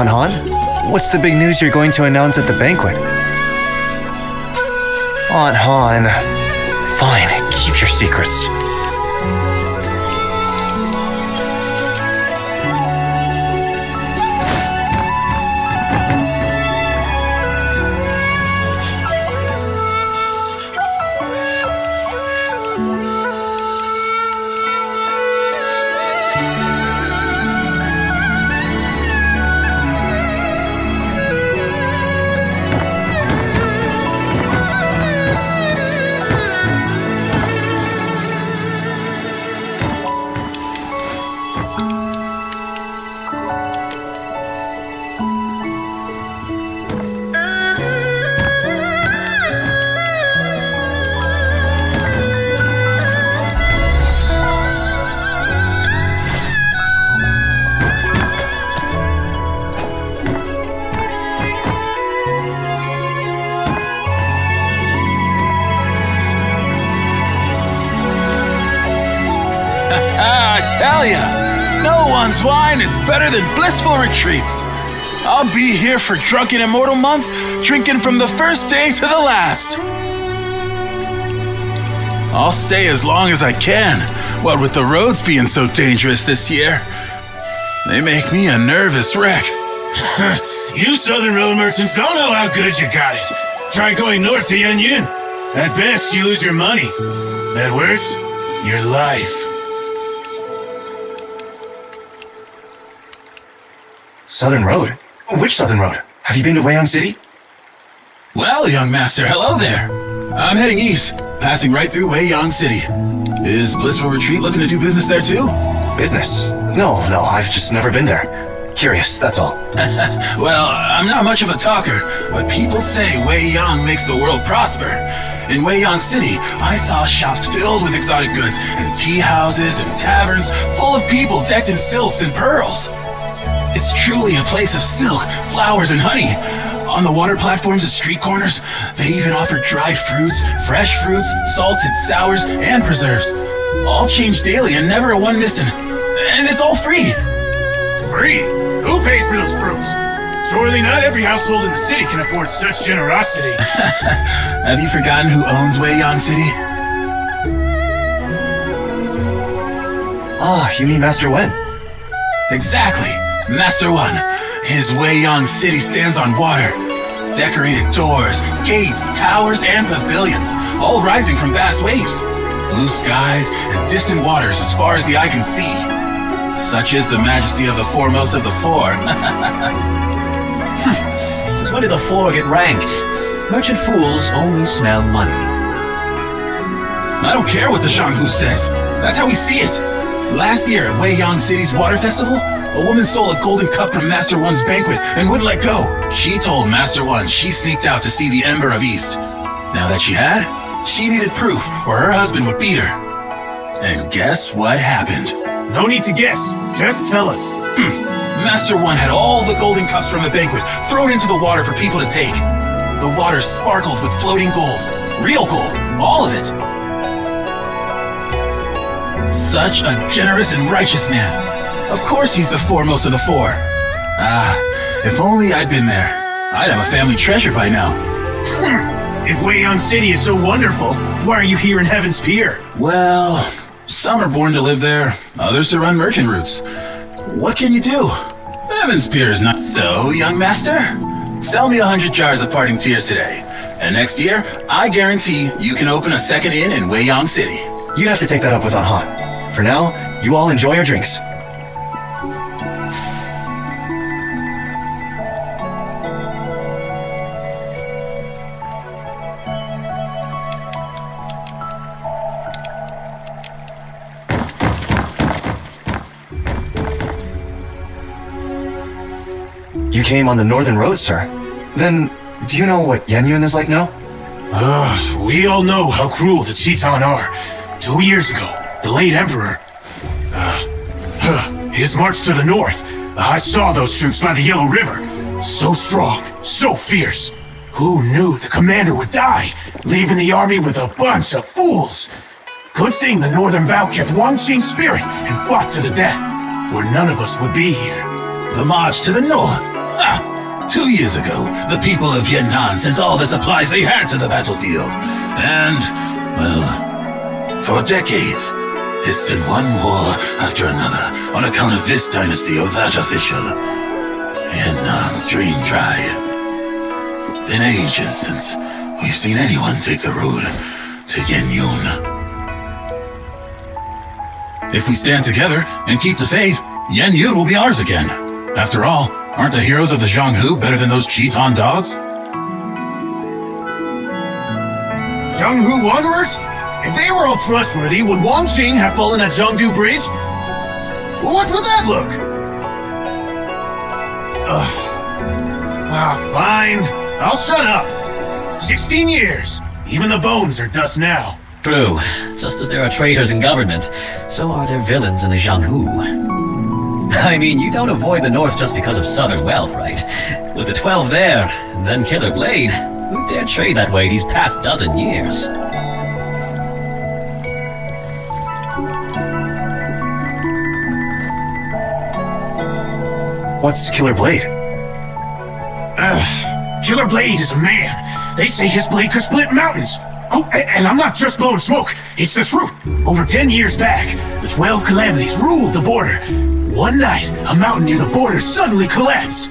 Han? What's the big news you're going to announce at the banquet? Aunt Han. Fine, keep your secrets. I tell ya, no one's wine is better than blissful retreats. I'll be here for Drunken Immortal Month, drinking from the first day to the last. I'll stay as long as I can, what with the roads being so dangerous this year. They make me a nervous wreck. You Southern Road merchants don't know how good you got it. Try going north to Yanyin. At best, you lose your money. At worst, your life. Southern Road? Which Southern Road? Have you been to Weiyang City? Well, young master, hello there. I'm heading east, passing right through Weiyang City. Is Blissful Retreat looking to do business there too? Business? No, I've just never been there. Curious, that's all. Well, I'm not much of a talker, but people say Weiyang makes the world prosper. In Weiyang City, I saw shops filled with exotic goods, and tea houses and taverns full of people decked in silks and pearls. It's truly a place of silk, flowers, and honey. On the water platforms at street corners, they even offer dried fruits, fresh fruits, salted sours, and preserves. All changed daily and never a one missing. And it's all free. Free? Who pays for those fruits? Surely not every household in the city can afford such generosity. Have you forgotten who owns Weiyang City? Ah, you mean Master Wen? Exactly. Master One. His Weiyang City stands on water. Decorated doors, gates, towers, and pavilions, all rising from vast waves. Blue skies and distant waters as far as the eye can see. Such is the majesty of the foremost of the four. Since when did the four get ranked? Merchant fools only smell money. I don't care what the Zhanghu says. That's how we see it. Last year at Weiyang City's water festival, a woman stole a golden cup from Master One's banquet and wouldn't let go. She told Master One she sneaked out to see the Ember of East. Now that she had, she needed proof or her husband would beat her. And guess what happened? No need to guess. Just tell us. Master One had all the golden cups from the banquet thrown into the water for people to take. The water sparkled with floating gold. Real gold. All of it. Such a generous and righteous man. Of course he's the foremost of the four. Ah, if only I'd been there. I'd have a family treasure by now. If Weiyang City is so wonderful, why are you here in Heaven's Pier? Well, some are born to live there, others to run merchant routes. What can you do? Heaven's Pier is not so, young master. Sell me 100 jars of parting tears today, and next year, I guarantee you can open a second inn in Weiyang City. You have to take that up with Aunt Han. For now, you all enjoy your drinks. You came on the Northern Road, sir. Then, do you know what Yanyin is like now? We all know how cruel the Chitan are. 2 years ago, the late Emperor... his march to the north. I saw those troops by the Yellow River. So strong, so fierce. Who knew the commander would die, leaving the army with a bunch of fools? Good thing the Northern Vow kept Wang Qing's spirit and fought to the death, or none of us would be here. The march to the north. 2 years ago, the people of Yan'an sent all the supplies they had to the battlefield. And, well, for decades, it's been one war after another on account of this dynasty or that official. Yan'an's drained dry. Been ages since we've seen anyone take the road to Yenyun. If we stand together and keep the faith, Yenyun will be ours again. After all, aren't the heroes of the Zhonghu better than those Cheaton dogs? Zhonghu wanderers? If they were all trustworthy, would Wang Qing have fallen at Zhongdu Bridge? Well, what would that look? Fine. I'll shut up. 16 years. Even the bones are dust now. True. Just as there are traitors in government, so are there villains in the Zhonghu. I mean, you don't avoid the North just because of southern wealth, right? With the 12 there, and then Killer Blade, who dare trade that way these past dozen years? What's Killer Blade? Killer Blade is a man. They say his blade could split mountains. Oh, and I'm not just blowing smoke. It's the truth. Over 10 years back, the 12 calamities ruled the border. One night, a mountain near the border suddenly collapsed.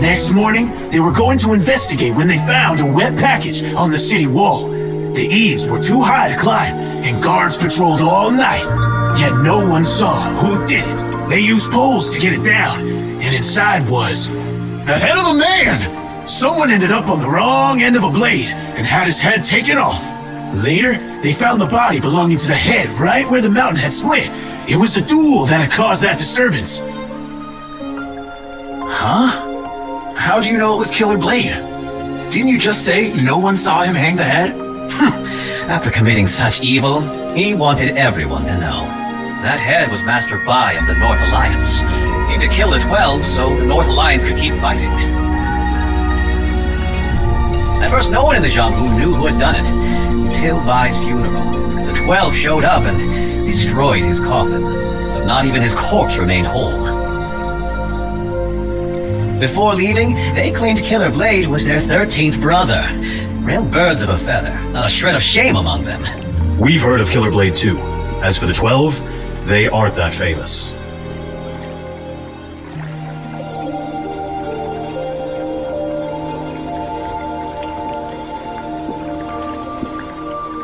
Next morning, they were going to investigate when they found a wet package on the city wall. The eaves were too high to climb, and guards patrolled all night. Yet no one saw who did it. They used poles to get it down, and inside was the head of a man! Someone ended up on the wrong end of a blade and had his head taken off. Later, they found the body belonging to the head right where the mountain had split. It was the duel that had caused that disturbance. Huh? How do you know it was Killer Blade? Didn't you just say no one saw him hang the head? After committing such evil, he wanted everyone to know. That head was Master Bai of the North Alliance. Came to kill the 12 so the North Alliance could keep fighting. At first, no one in the Zhonghu knew who had done it. Till Bai's funeral, the 12 showed up and destroyed his coffin, so not even his corpse remained whole. Before leaving, they claimed Killer Blade was their 13th brother. Real birds of a feather, not a shred of shame among them. We've heard of Killer Blade too. As for the 12, they aren't that famous.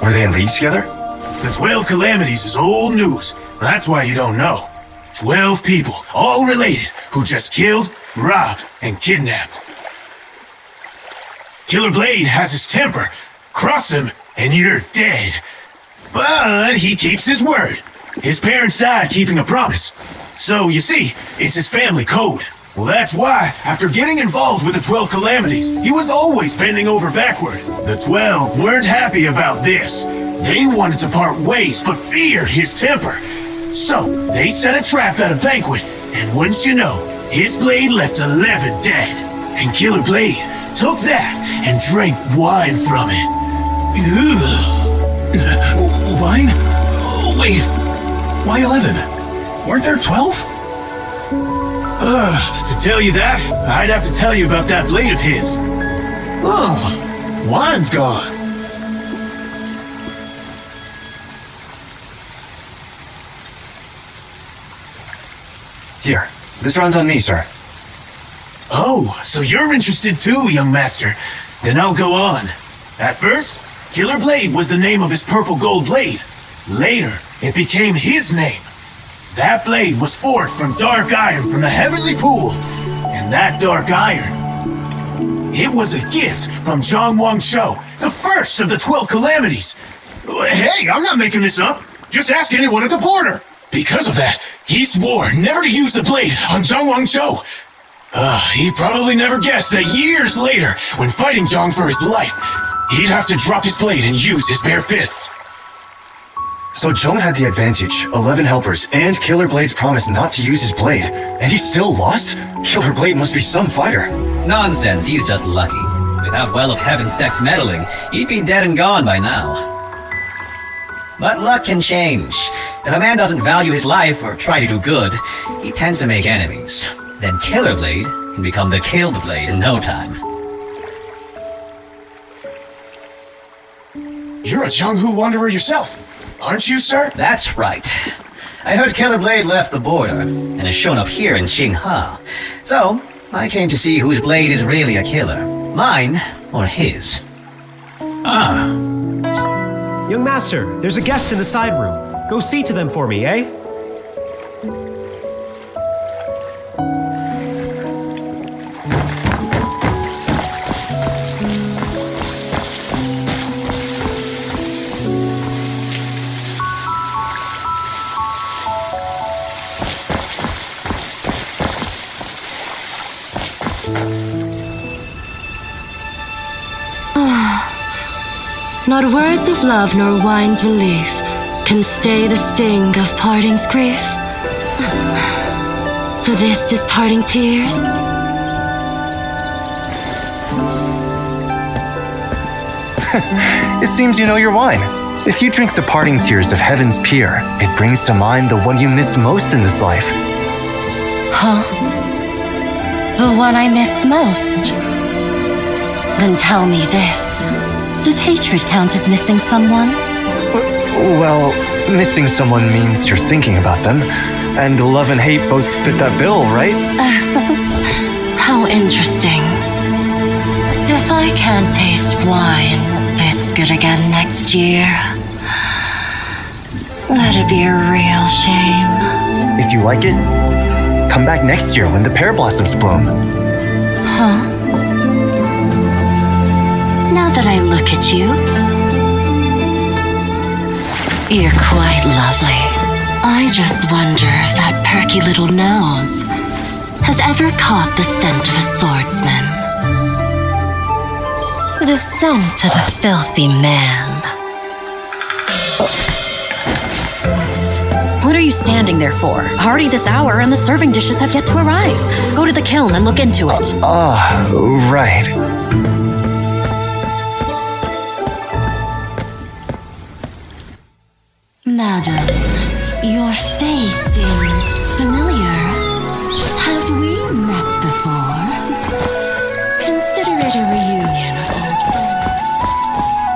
Were they in league together? The 12 calamities is old news. That's why you don't know. 12 people, all related, who just killed, robbed, and kidnapped. Killer Blade has his temper. Cross him, and you're dead. But he keeps his word. His parents died keeping a promise. So, you see, it's his family code. Well, that's why, after getting involved with the 12 calamities, he was always bending over backward. The 12 weren't happy about this. They wanted to part ways, but feared his temper. So, they set a trap at a banquet, and once you know, his blade left 11 dead. And Killer Blade took that and drank wine from it. Wine? Wait, why 11? Weren't there 12? To tell you that, I'd have to tell you about that blade of his. Oh, wine's gone. Here, this runs on me, sir. Oh, so you're interested too, young master. Then I'll go on. At first, Killer Blade was the name of his purple gold blade. Later, it became his name. That blade was forged from dark iron from the heavenly pool. And that dark iron, it was a gift from Zhang Wangshou, the first of the 12 calamities. Hey, I'm not making this up. Just ask anyone at the border. Because of that, he swore never to use the blade on Zhang Wangshou. He probably never guessed that years later, when fighting Zhang for his life, he'd have to drop his blade and use his bare fists. So Zhong had the advantage, 11 helpers, and Killer Blade's promise not to use his blade, and he still lost? Killer Blade must be some fighter. Nonsense, he's just lucky. Without Well of Heaven sex meddling, he'd be dead and gone by now. But luck can change. If a man doesn't value his life or try to do good, he tends to make enemies. then Killer Blade can become the Killed Blade in no time. You're a Jianghu wanderer yourself, aren't you, sir? That's right. I heard Killer Blade left the border and has shown up here in Qinghe. So, I came to see whose blade is really a killer. Mine or his. Ah, Young master, there's a guest in the side room. Go see to them for me, eh? Not words of love nor wine's relief can stay the sting of parting's grief. So this is parting tears? It seems you know your wine. If you drink the parting tears of heaven's pier, it brings to mind the one you missed most in this life. Huh? The one I miss most? Then tell me this. Does hatred count as missing someone? Well, missing someone means you're thinking about them, and love and hate both fit that bill, right? How interesting. If I can't taste wine this good again next year, that'd be a real shame. If you like it, come back next year when the pear blossoms bloom. Huh? Now that I look at you, you're quite lovely. I just wonder if that perky little nose has ever caught the scent of a swordsman. The scent of a filthy man. What are you standing there for? Already this hour and the serving dishes have yet to arrive. Go to the kiln and look into it. Right. Madam, your face seems familiar. Have we met before? Consider it a reunion of old friends.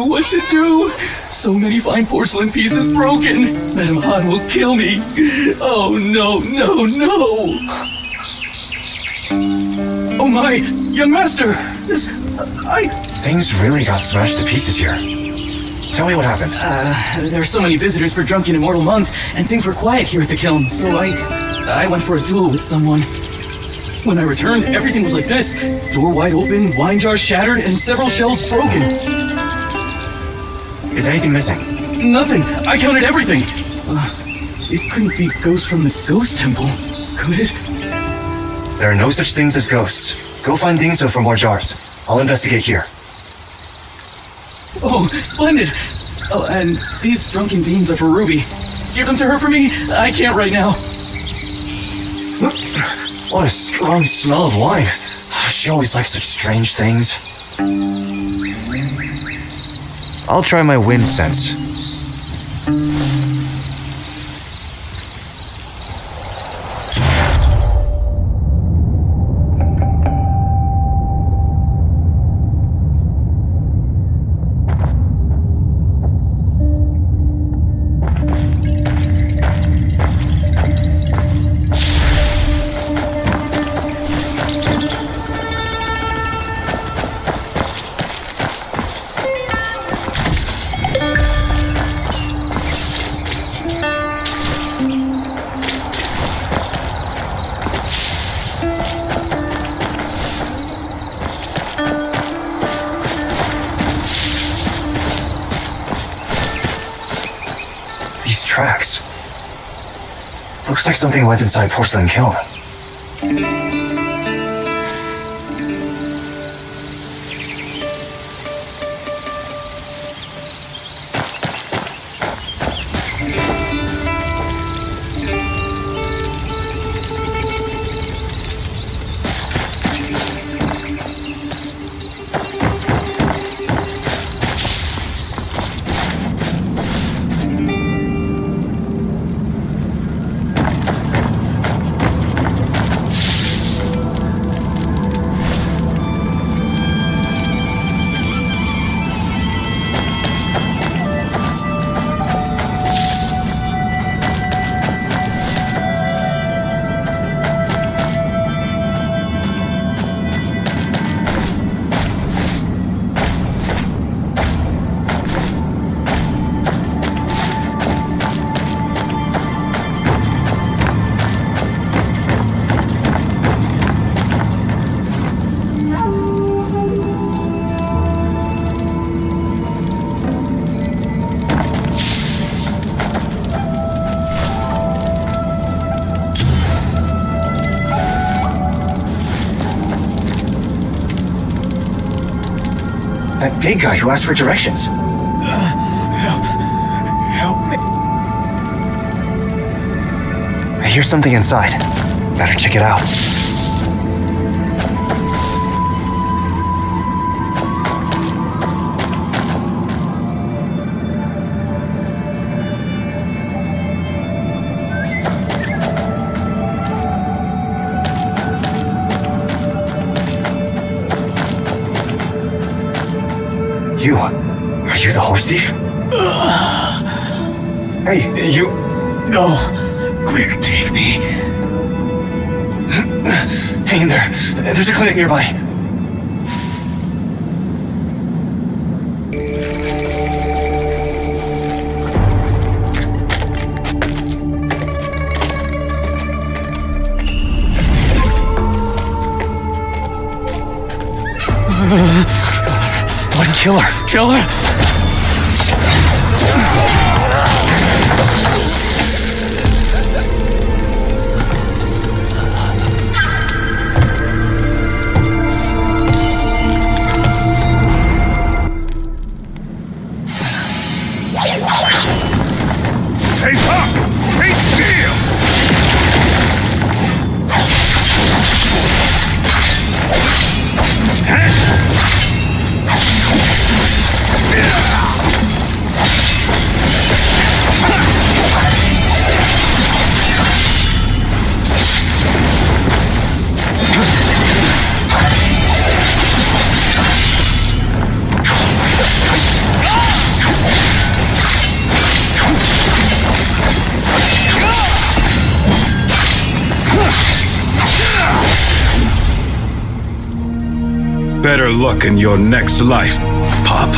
What to do? So many fine porcelain pieces broken. Madame Han will kill me. Oh no, no, no! Oh my, young master! Things really got smashed to pieces here. Tell me what happened. There are so many visitors for Drunken Immortal Month, and things were quiet here at the kiln, so I went for a duel with someone. When I returned, everything was like this. Door wide open, wine jars shattered, and several shelves broken. Is anything missing? Nothing. I counted everything. It couldn't be ghosts from the ghost temple, could it? There are no such things as ghosts. Go find Dingso for more jars. I'll investigate here. Oh, splendid! Oh, and these drunken beans are for Ruby. Give them to her for me? I can't right now. What a strong smell of wine. She always likes such strange things. I'll try my wind sense. Tracks. Looks like something went inside porcelain kiln. That big guy who asked for directions. Help me. I hear something inside. Better check it out. Are you the horse thief? Hey, you... No. Quick, take me. Hang in there. There's a clinic nearby. What killer? Killer? Hey, Pop! Hey, deal! Better luck in your next life, Pop.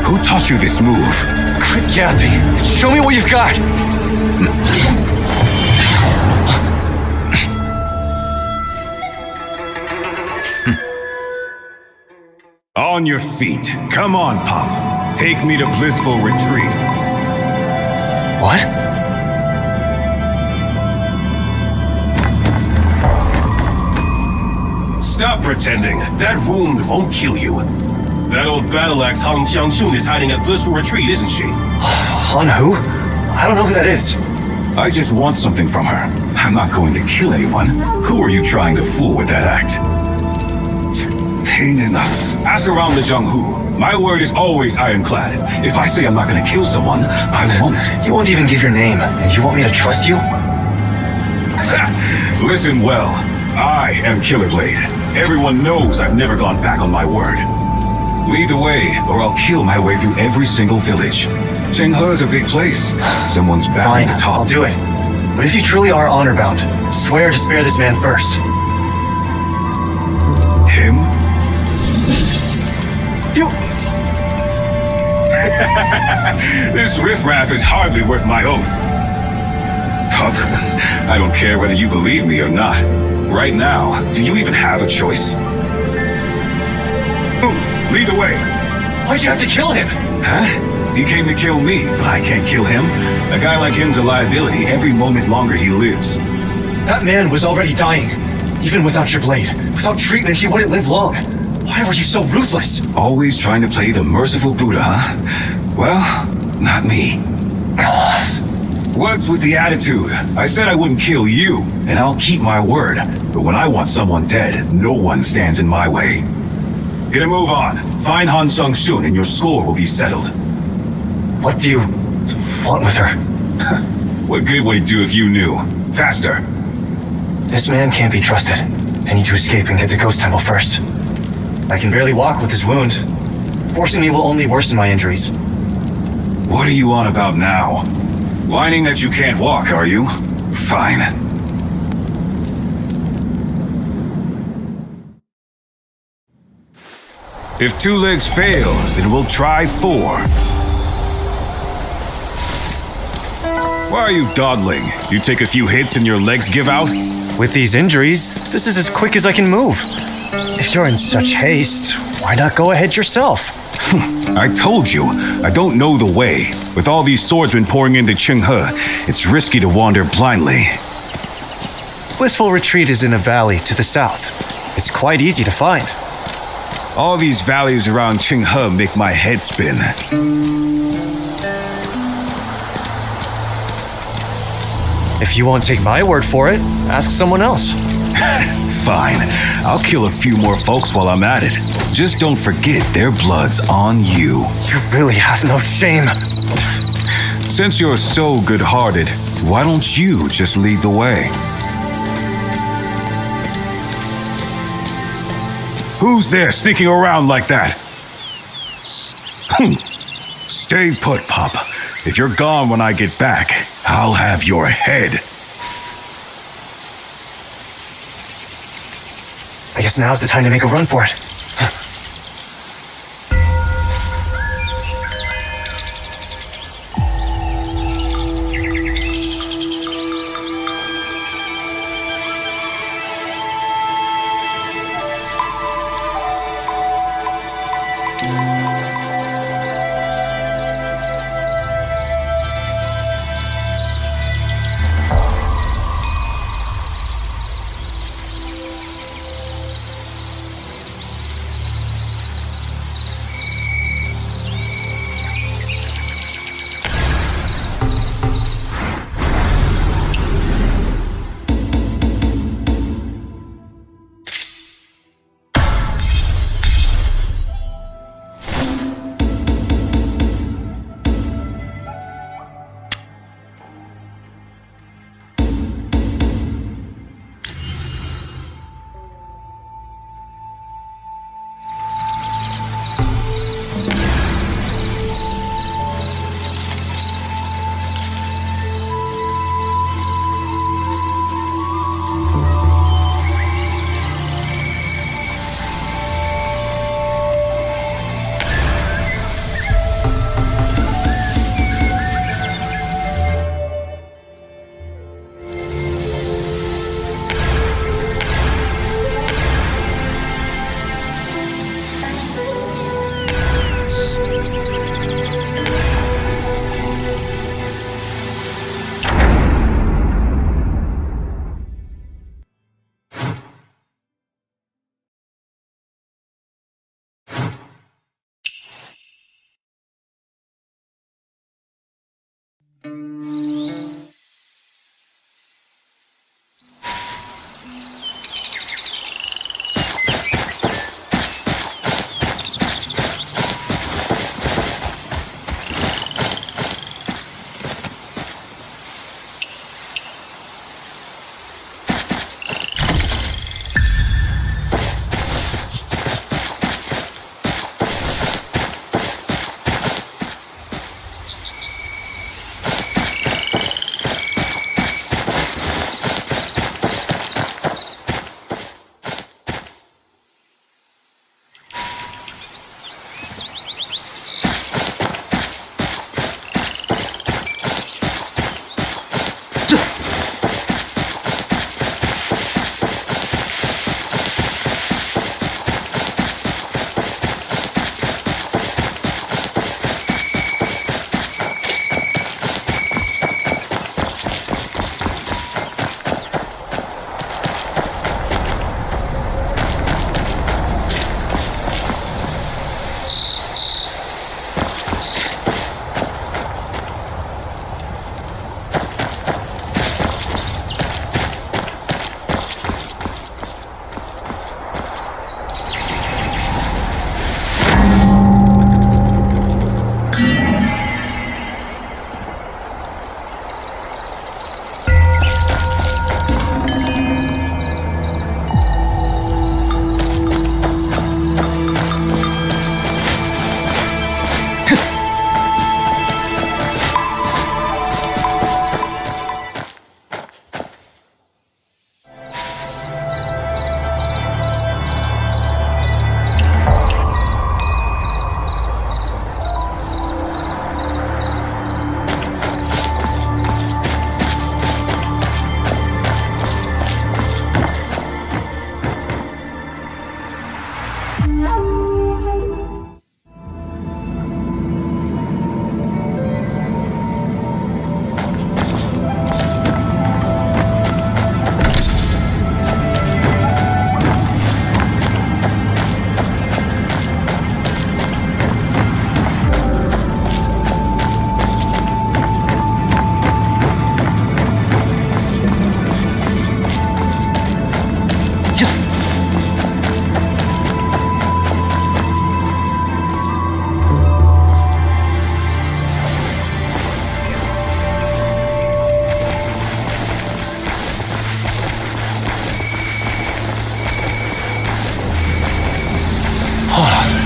Who taught you this move? Quit yapping. Show me what you've got. On your feet. Come on, Pop. Take me to blissful retreat. What? Stop pretending. That wound won't kill you. That old battle axe Han Xiangxun is hiding at blissful retreat, isn't she? Han who? I don't know who that is. I just want something from her. I'm not going to kill anyone. Who are you trying to fool with that act? Pain enough. Ask around the Zhanghu. My word is always ironclad. If I say I'm not going to kill someone, I won't. You won't even give your name, and you want me to trust you? Listen well. I am Killer Blade. Everyone knows I've never gone back on my word. Lead the way, or I'll kill my way through every single village. Qinghe is a big place. Someone's bound Fine, to talk. I'll do it. But if you truly are honor-bound, swear to spare this man first. Him? You... This riffraff is hardly worth my oath. Pup, I don't care whether you believe me or not. Right now, do you even have a choice? Move, lead the way. Why'd you have to kill him? Huh? He came to kill me, but I can't kill him. A guy like him's a liability every moment longer he lives. That man was already dying. Even without your blade. Without treatment, he wouldn't live long. Why were you so ruthless? Always trying to play the merciful Buddha, huh? Well, not me. What's with the attitude? I said I wouldn't kill you, and I'll keep my word. But when I want someone dead, no one stands in my way. Get a move on. Find Han Xiangxun and your score will be settled. What do you want with her? What good would it do if you knew? Faster. This man can't be trusted. I need to escape and get to Ghost Temple first. I can barely walk with this wound. Forcing me will only worsen my injuries. What are you on about now? Whining that you can't walk, are you? Fine. If 2 legs fail, then we'll try 4. Why are you dawdling? You take a few hits and your legs give out? With these injuries, this is as quick as I can move. If you're in such haste, why not go ahead yourself? I told you, I don't know the way. With all these swordsmen pouring into Qinghe, it's risky to wander blindly. Blissful Retreat is in a valley to the south. It's quite easy to find. All these valleys around Qinghe make my head spin. If you won't take my word for it, ask someone else. Fine, I'll kill a few more folks while I'm at it. Just don't forget their blood's on you. You really have no shame. Since you're so good-hearted, why don't you just lead the way? Who's there sneaking around like that? Stay put, Pop. If you're gone when I get back, I'll have your head. I guess now's the time to make a run for it.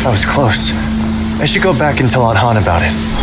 That was close. I should go back and tell Aunt Han about it.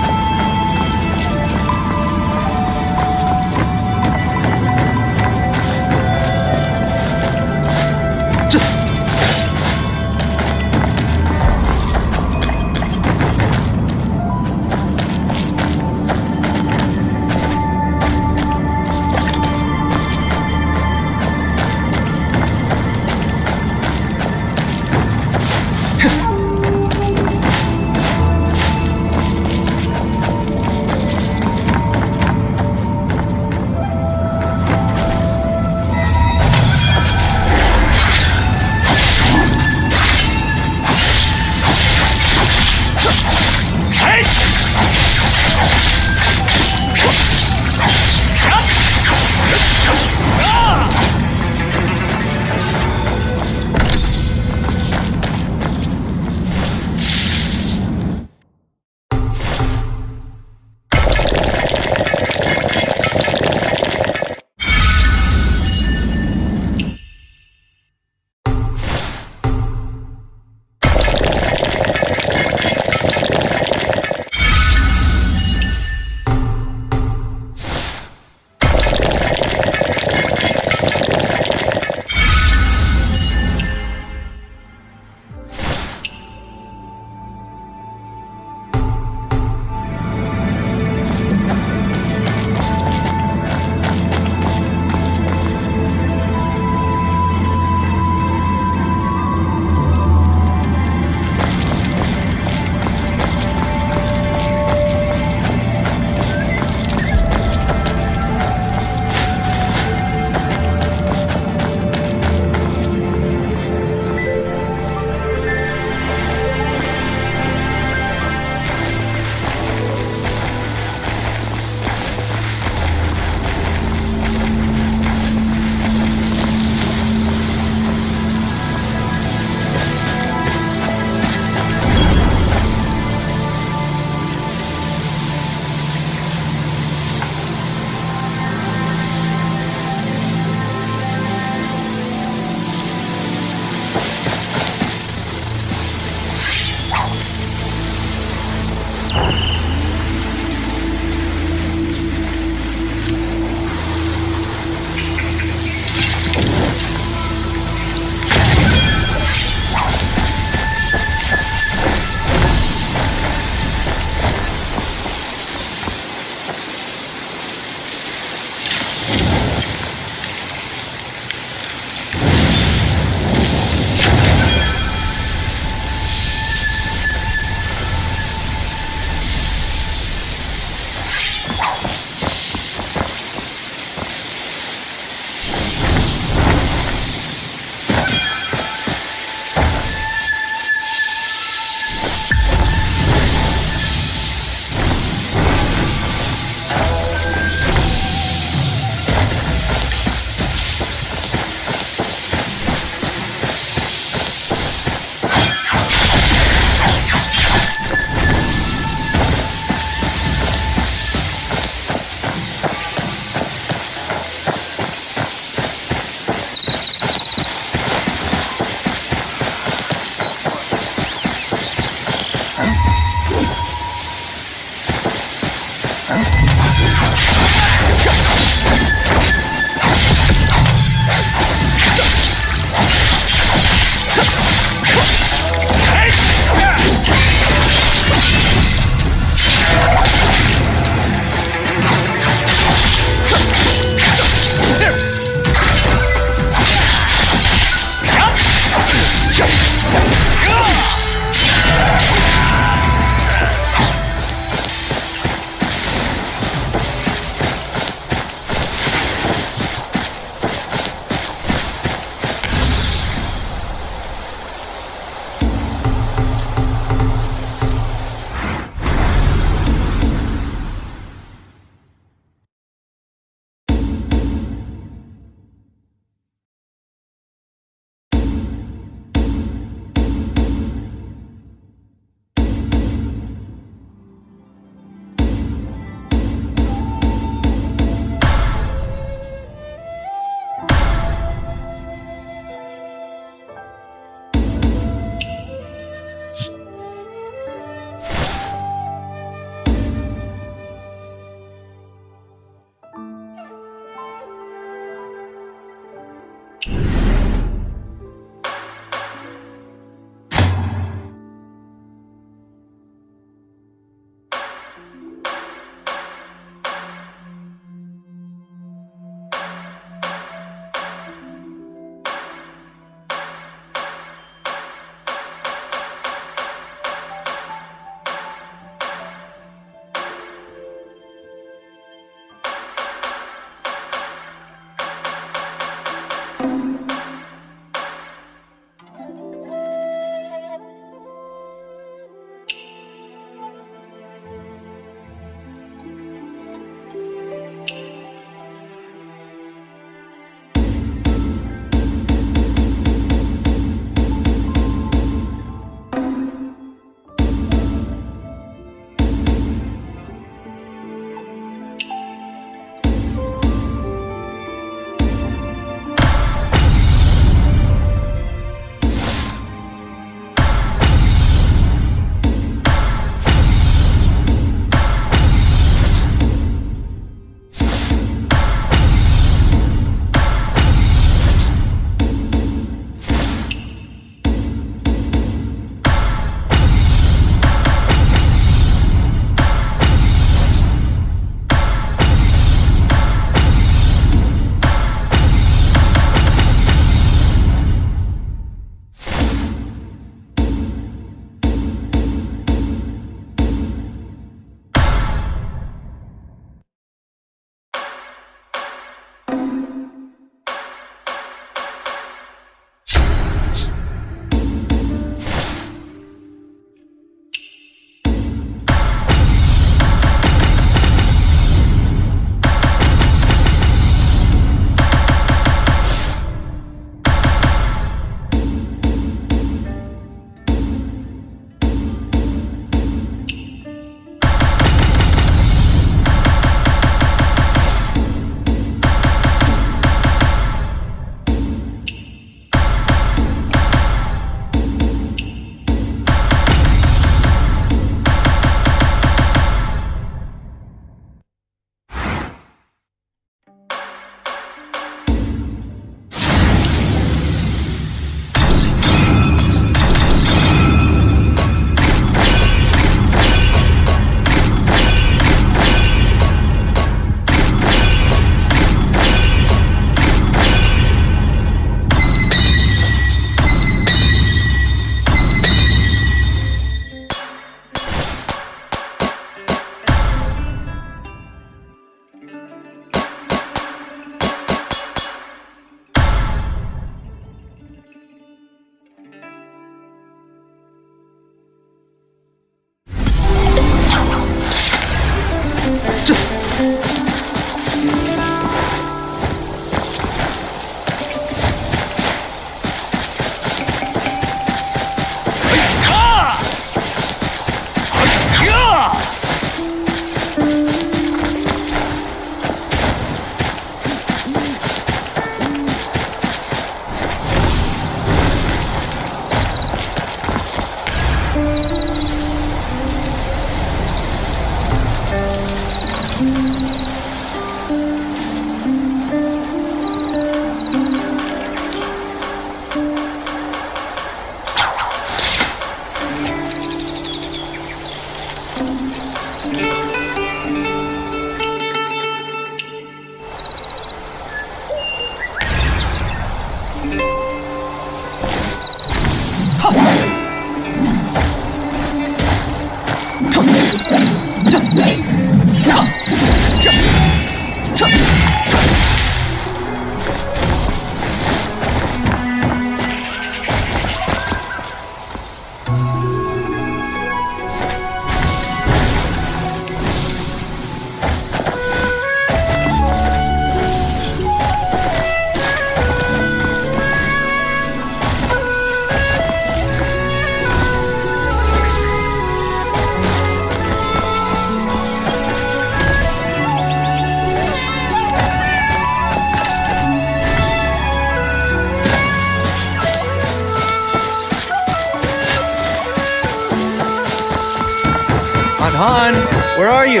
Aunt Han, where are you?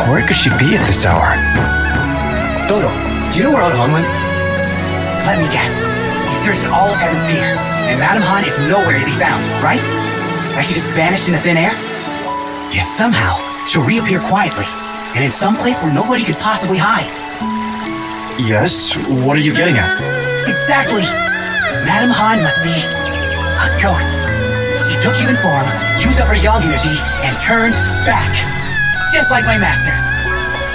Where could she be at this hour? Dodo, do you know where Aunt Han went? Let me guess. He searched all of Heaven's Pier, and Madame Han is nowhere to be found, right? Like she just vanished in the thin air? Yet somehow, she'll reappear quietly, and in some place where nobody could possibly hide. Yes, what are you getting at? Exactly! Madame Han must be a ghost. She took human form, used up her young energy, and turned back. Just like my master.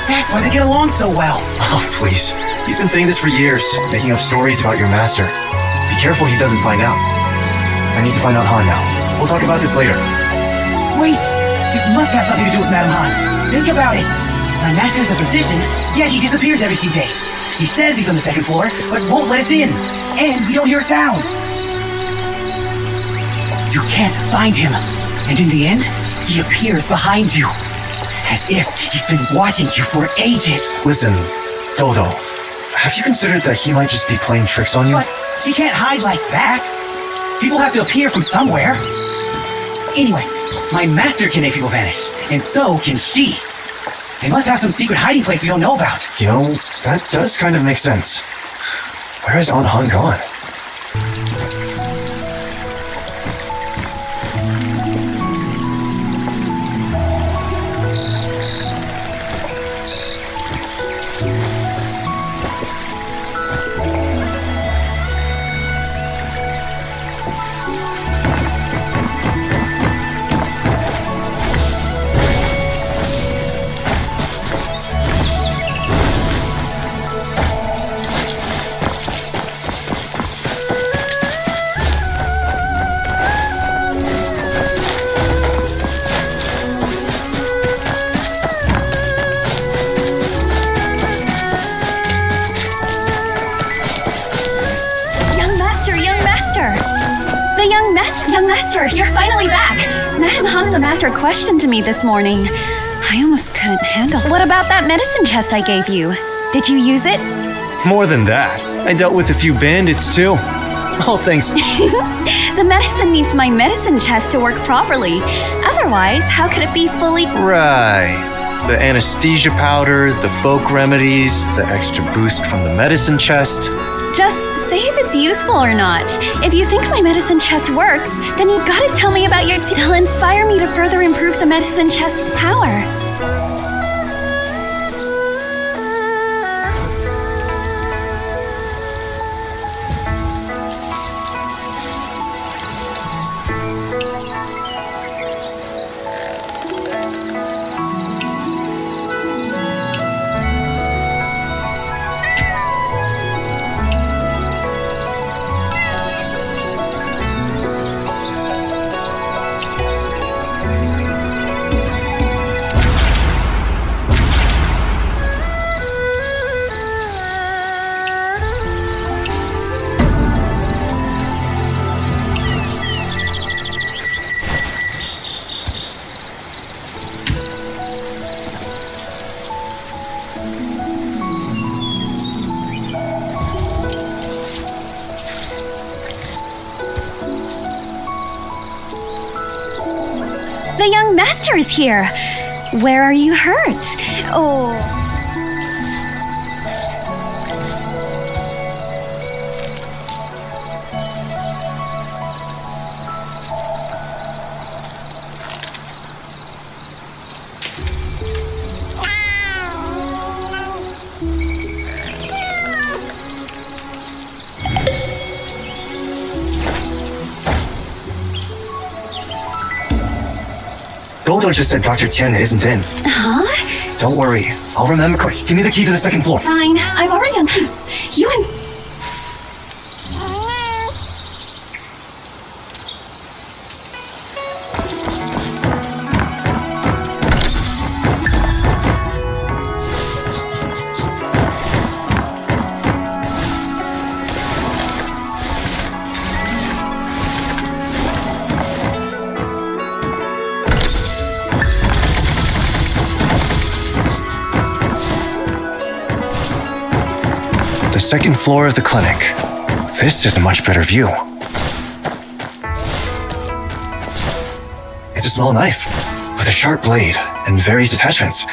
That's why they get along so well. Oh, please. You've been saying this for years, making up stories about your master. Be careful he doesn't find out. I need to find out Han now. We'll talk about this later. Wait! This must have something to do with Madame Han. Think about it. My master's a physician, yet he disappears every few days. He says he's on the second floor, but won't let us in. And we don't hear a sound. You can't find him. And in the end, he appears behind you. As if he's been watching you for ages. Listen, Dodo, have you considered that he might just be playing tricks on you? But she can't hide like that. People have to appear from somewhere. Anyway, my master can make people vanish, and so can she. They must have some secret hiding place we don't know about. You know, that does kind of make sense. Where has Aunt Han gone? Young Master, you're finally back! Madame Han the Master questioned me this morning. I almost couldn't handle it. What about that medicine chest I gave you? Did you use it? More than that, I dealt with a few bandits too. All thanks. The medicine needs my medicine chest to work properly. Otherwise, how could it be fully... Right. The anesthesia powder, the folk remedies, the extra boost from the medicine chest. Just say if it's useful or not. If you think my medicine chest works, then you've got to tell me about your... It'll inspire me to further improve the medicine chest's power. The young master is here. Where are you hurt? Oh. Dodo just said Dr. Tian isn't in. Huh? Don't worry. I'll remember. Quick, give me the key to the second floor. Fine. I've already done. You and... The second floor of the clinic. This is a much better view. It's a small knife with a sharp blade and various attachments.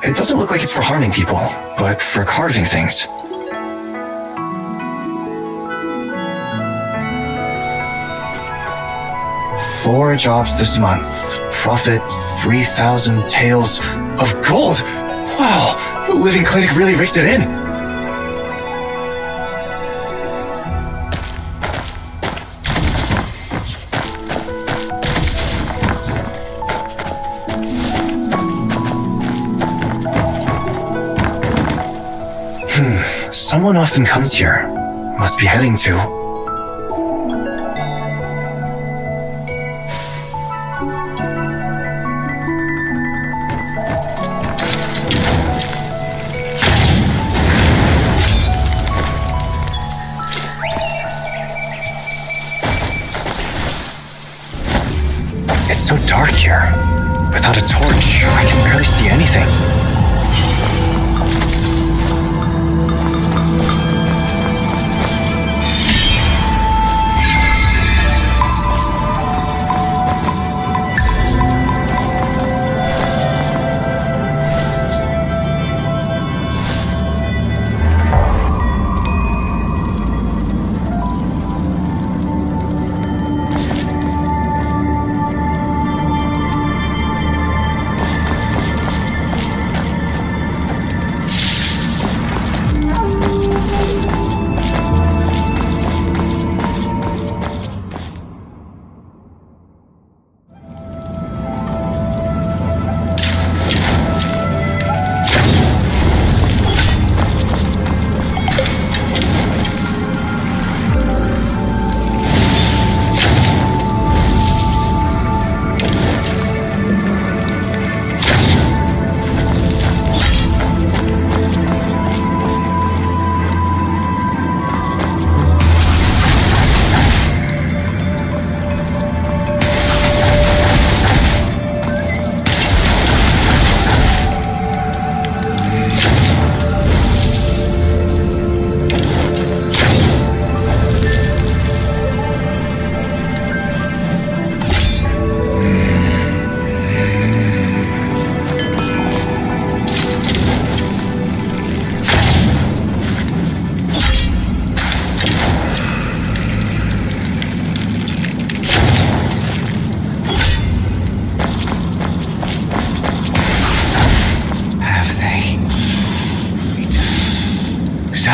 It doesn't look like it's for harming people, but for carving things. Four jobs this month. Profit 3,000 taels of gold. Wow, the living clinic really rakes it in. Someone often comes here. Must be heading to... It's so dark here. Without a torch, I can barely see anything.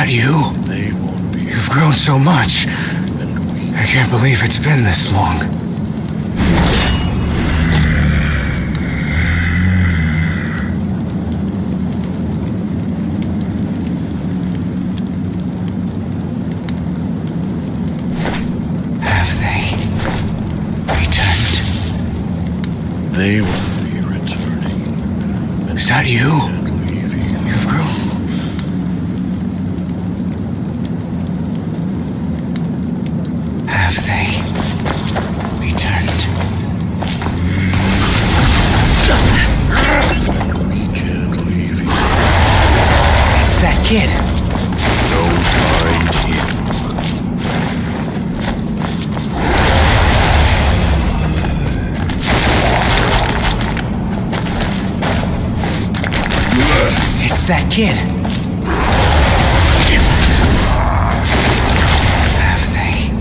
You? They won't be. You've grown so much. I can't believe it's been this long. Have they returned? They will be returning. Is that you? You've grown. Have they returned? We can't leave you. It's that kid. No time here. It's that kid. Have they?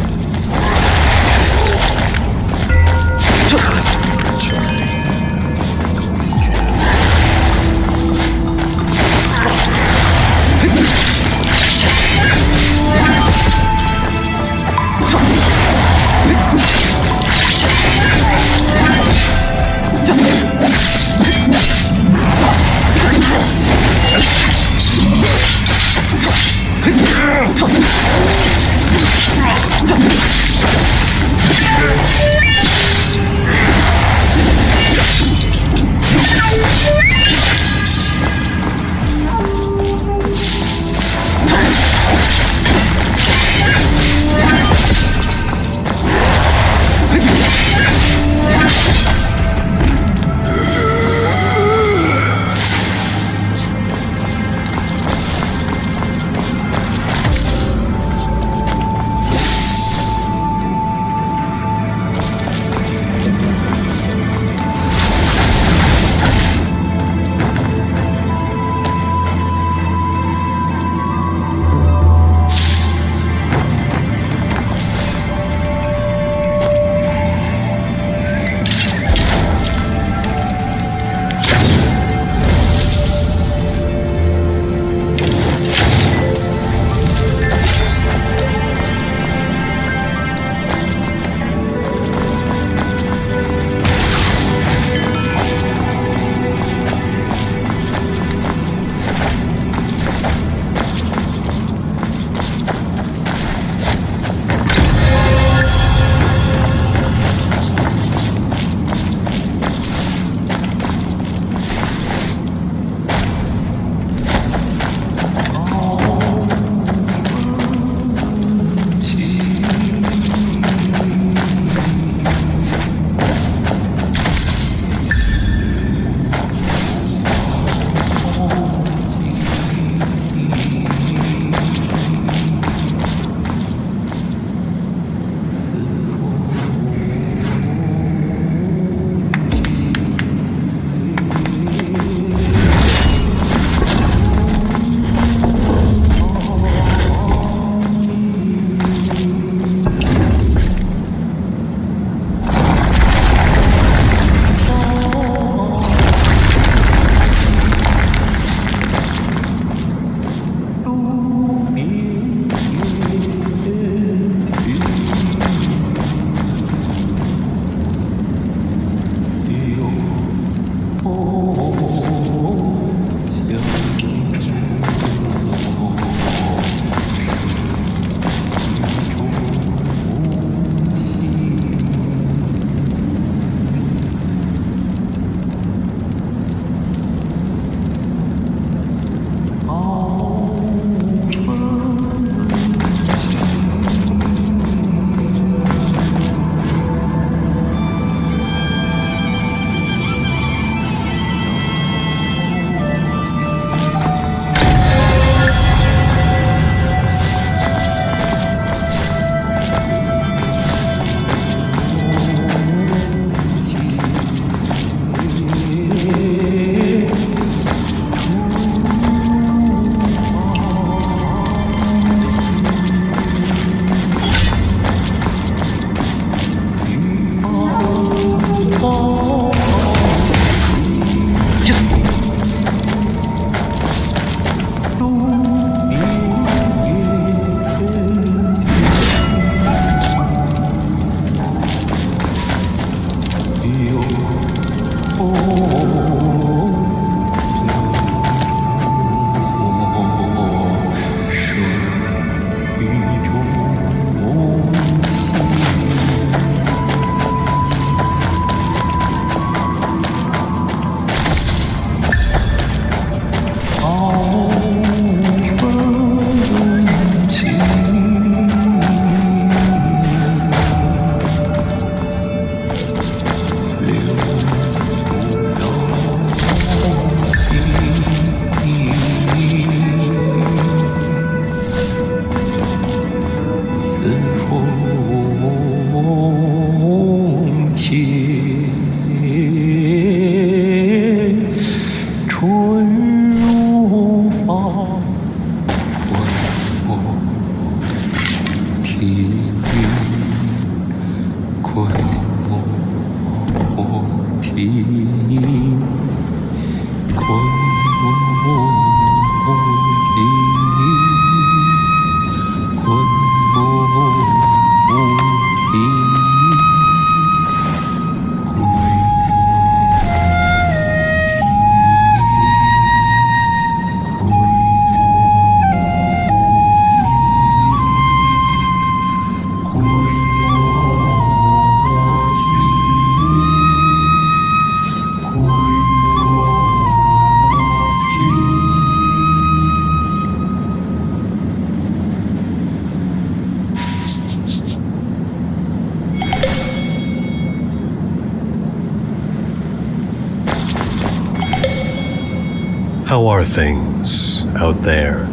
How are things out there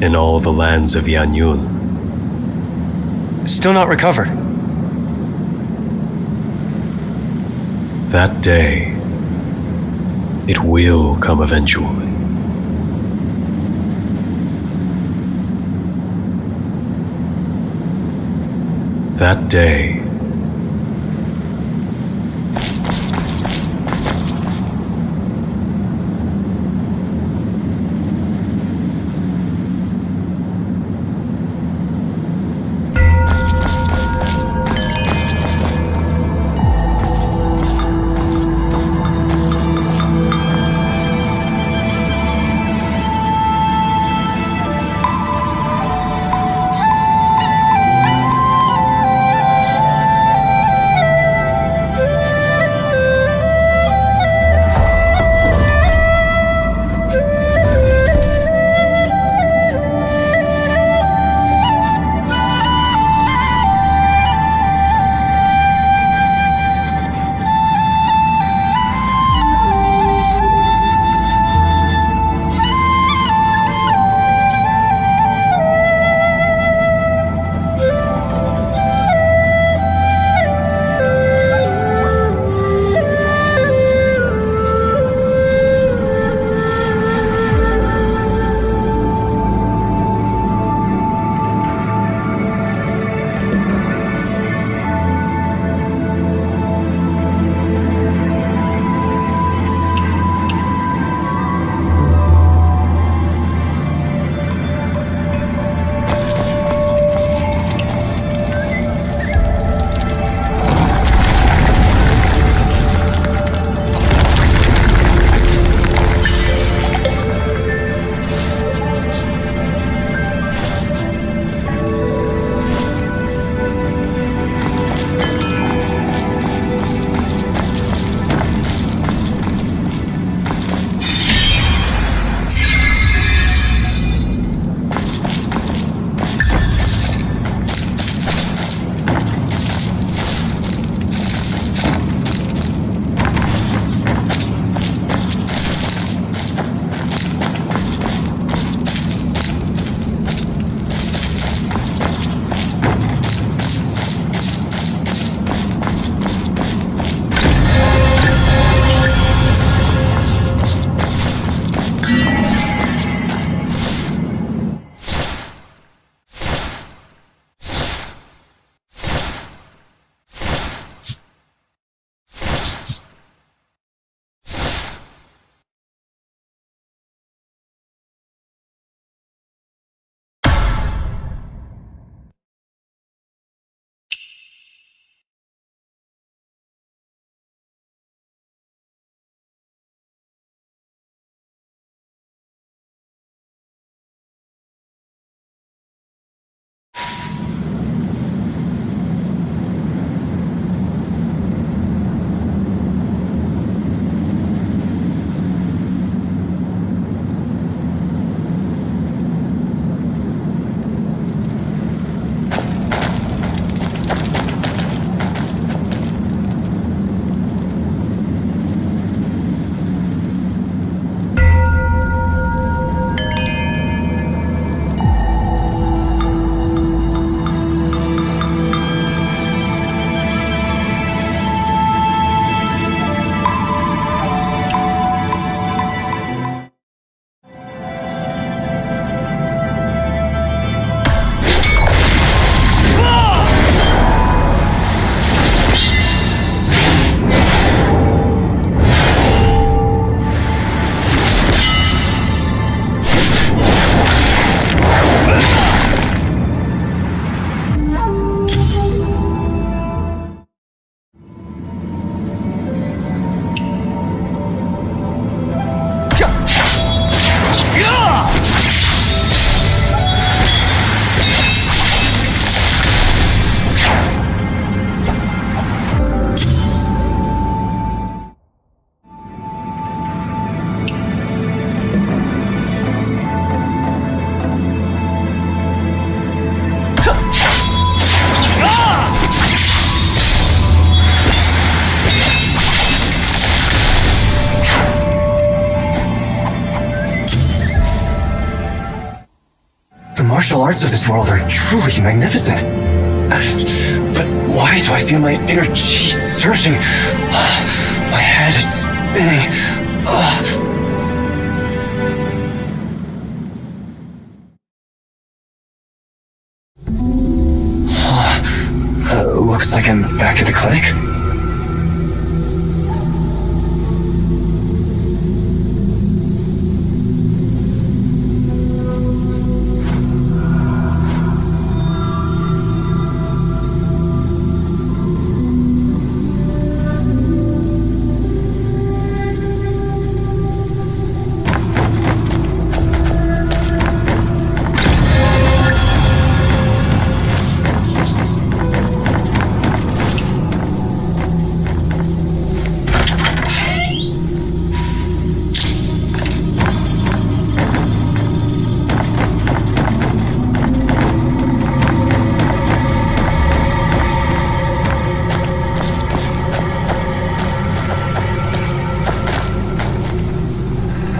in all the lands of Yanyun? Still not recovered. That day, it will come eventually. That day, The martial arts of this world are truly magnificent. But why do I feel my inner chi surging? My head is spinning. Looks like I'm back at the clinic.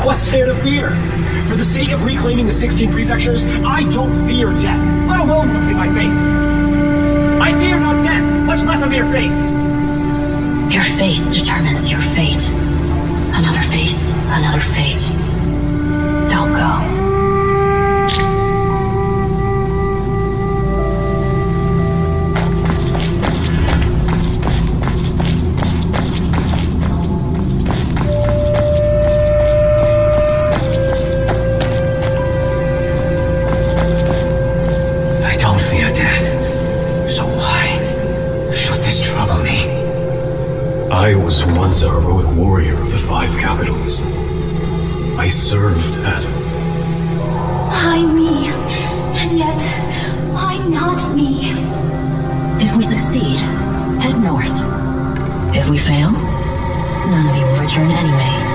What's there to fear? For the sake of reclaiming the 16 prefectures, I don't fear death, let alone losing my face. I fear not death, much less a mere face. Your face determines your fate. Another face, another fate. Don't go. I was once a heroic warrior of the 5 capitals. I served at... Why me? And yet, why not me? If we succeed, head north. If we fail, none of you will return anyway.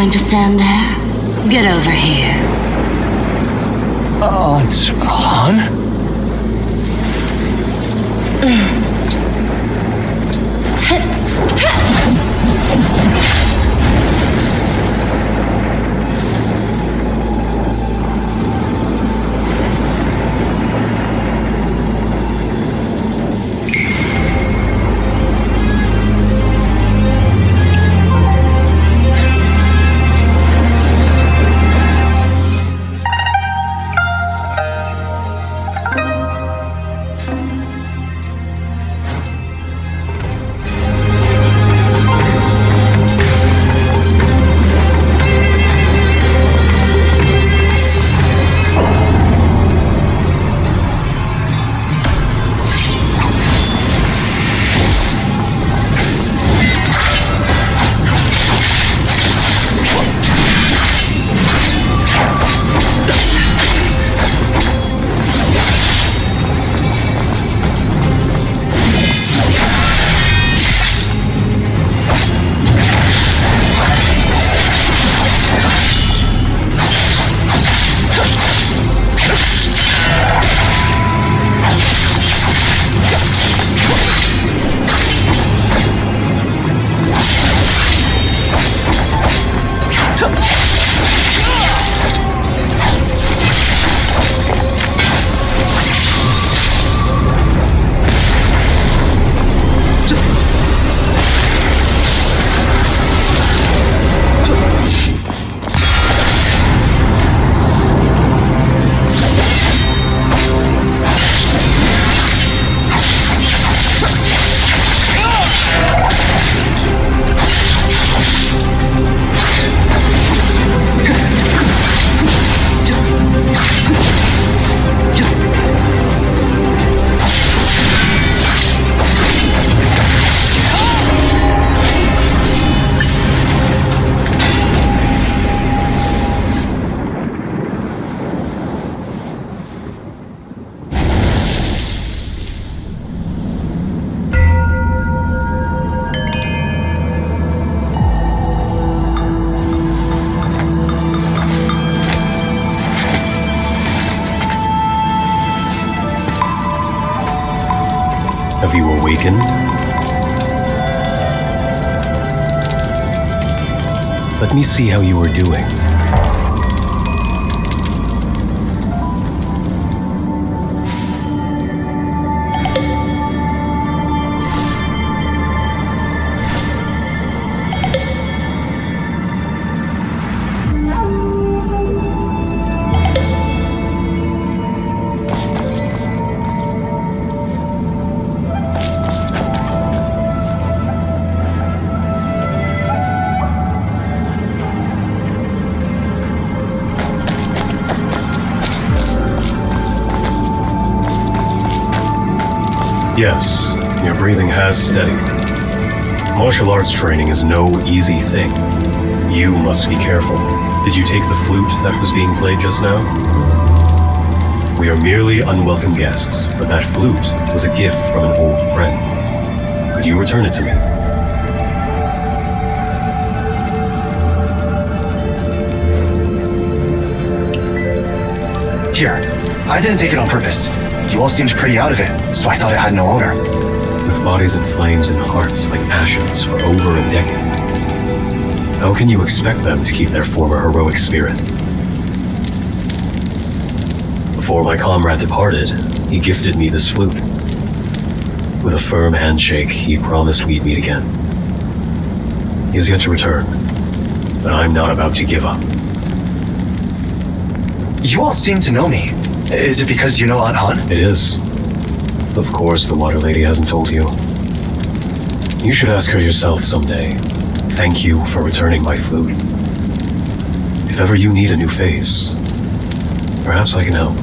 going to stand there? Get over here. Aunt Han? Have you awakened? Let me see how you are doing. Yes, your breathing has steadied. Martial arts training is no easy thing. You must be careful. Did you take the flute that was being played just now? We are merely unwelcome guests, but that flute was a gift from an old friend. Could you return it to me? Here, I didn't take it on purpose. You all seemed pretty out of it, so I thought it had no owner. With bodies in flames and hearts like ashes for over a decade, how can you expect them to keep their former heroic spirit? Before my comrade departed, he gifted me this flute. With a firm handshake, he promised we'd meet again. He has yet to return, but I'm not about to give up. You all seem to know me. Is it because you know Aunt Han? It is. Of course, the Water Lady hasn't told you. You should ask her yourself someday. Thank you for returning my flute. If ever you need a new face, perhaps I can help.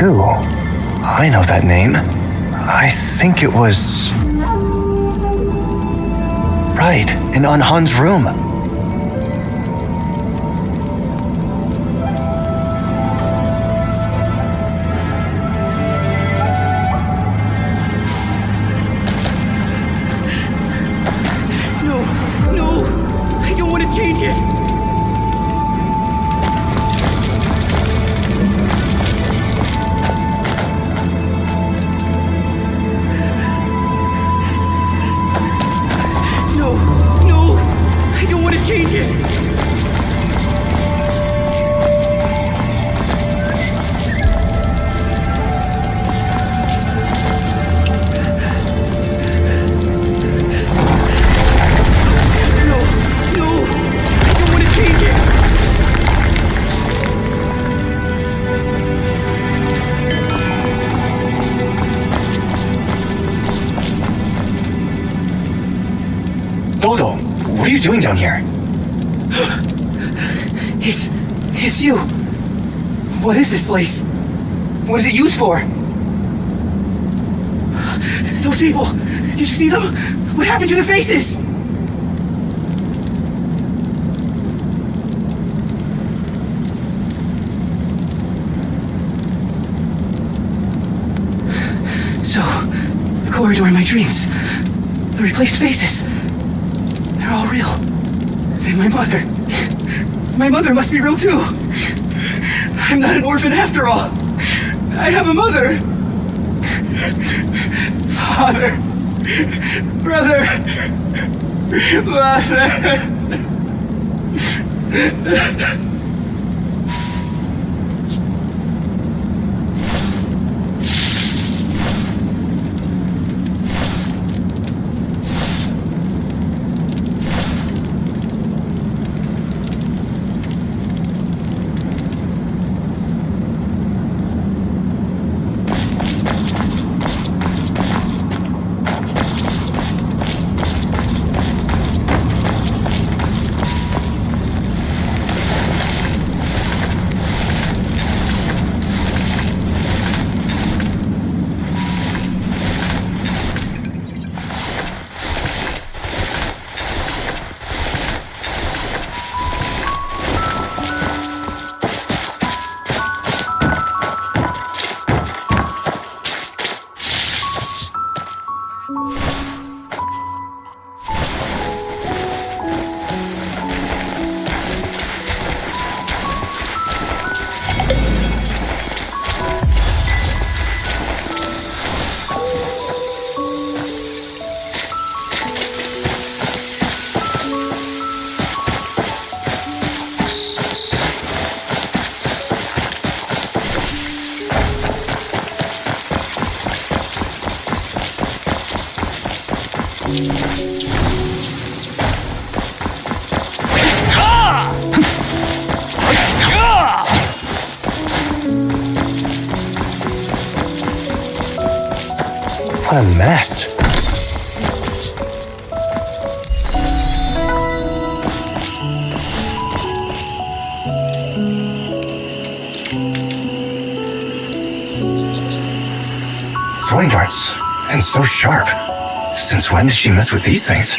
Chu. I know that name. I think it was... Right, in Anhan's room. No, I don't want to change it. No, I don't want to change it. Dodo, what are you doing down here? It's you. What is this place? What is it used for? Those people, did you see them? What happened to their faces? So, the corridor in my dreams, the replaced faces. They're all real. And my mother must be real too. I'm not an orphan after all. I have a mother. Father. Brother. Mother. What a mess. Throwing darts, and so sharp. Since when did she mess with these things?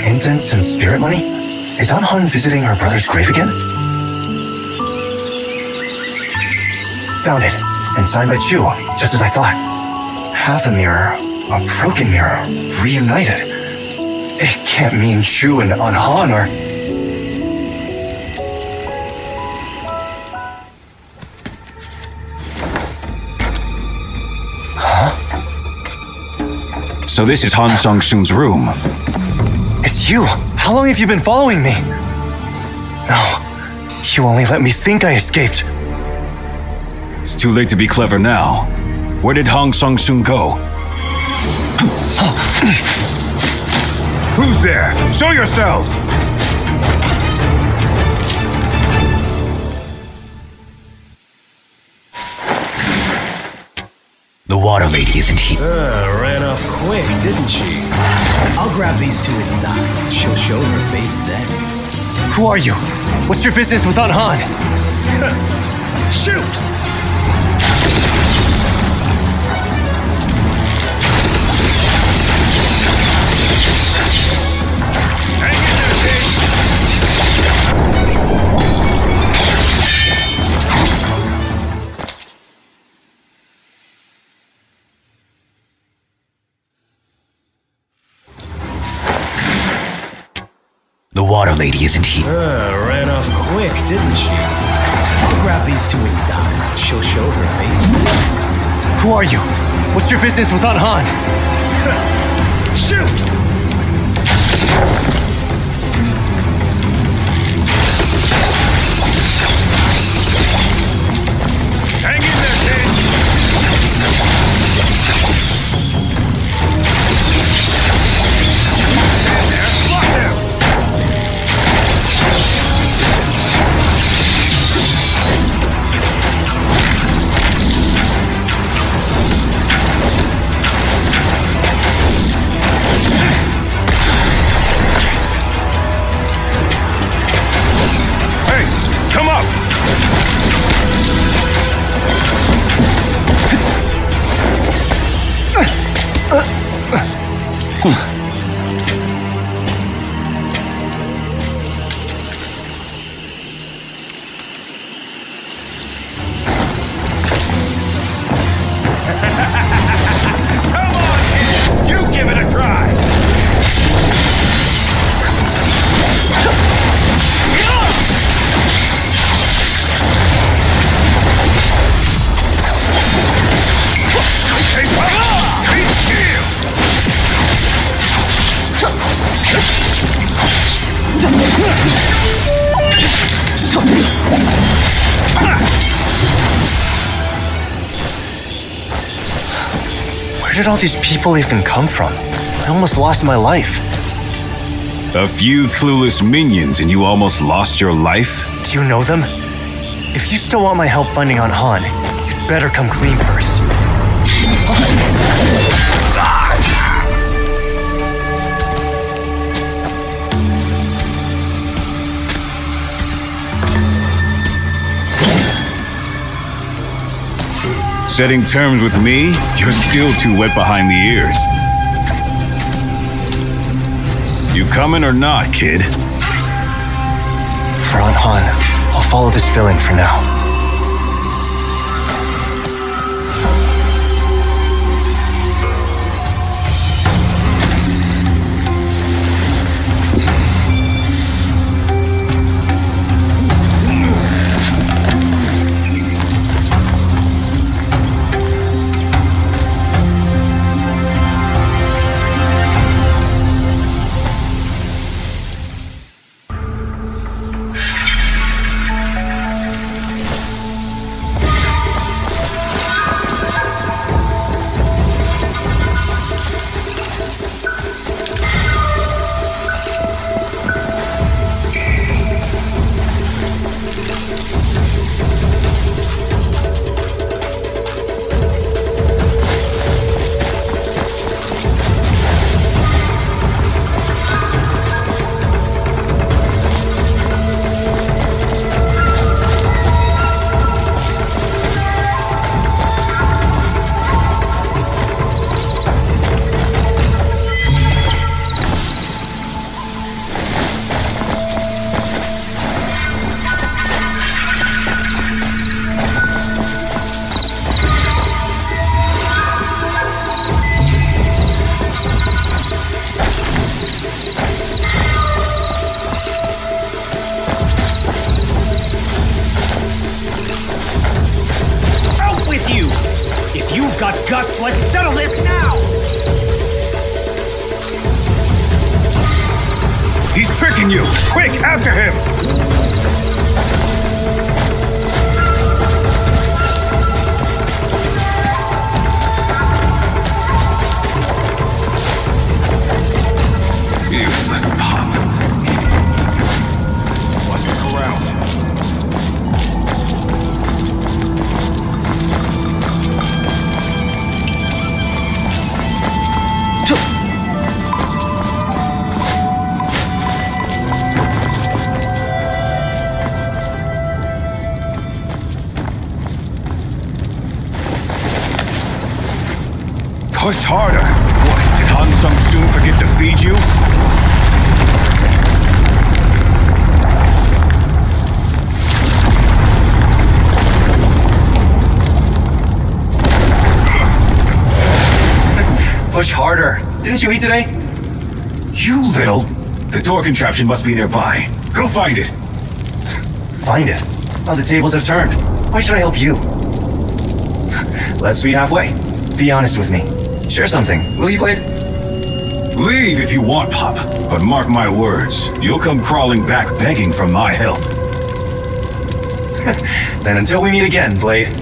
Incense and spirit money? Is Anhan visiting her brother's grave again? Found it, and signed by Chu, just as I thought. Half a mirror, a broken mirror, reunited. It can't mean Chu and Anhan are... So this is Han Sung-soon's room. It's you! How long have you been following me? No, you only let me think I escaped. It's too late to be clever now. Where did Han Sung-soon go? Who's there? Show yourselves! The water lady isn't here. Ran off quick, didn't she? I'll grab these two inside. She'll show her face then. Who are you? What's your business with Anhan? Shoot! The water lady isn't here. Ran off quick, didn't she? I'll grab these two inside. She'll show her face. Who are you? What's your business with Han? Shoot! Hang in there, kid! Stand there, block them! Hey, come up! Come on, kid! You give it a try! Hey, brother! Be still! Where did all these people even come from? I almost lost my life. A few clueless minions and you almost lost your life? Do you know them? If you still want my help finding Han, you'd better come clean first. Setting terms with me? You're still too wet behind the ears. You coming or not, kid? For Han, I'll follow this villain for now. Guts, let's settle this now! He's tricking you! Quick, after him! Useless pop. Watch it go around. Push harder. What, did Han Sung soon forget to feed you? Push harder. Didn't you eat today? You little... The door contraption must be nearby. Go find it. Find it? Oh, the tables have turned. Why should I help you? Let's meet halfway. Be honest with me. Share something, will you, Blade? Leave if you want, Pop. But mark my words, you'll come crawling back begging for my help. Then until we meet again, Blade.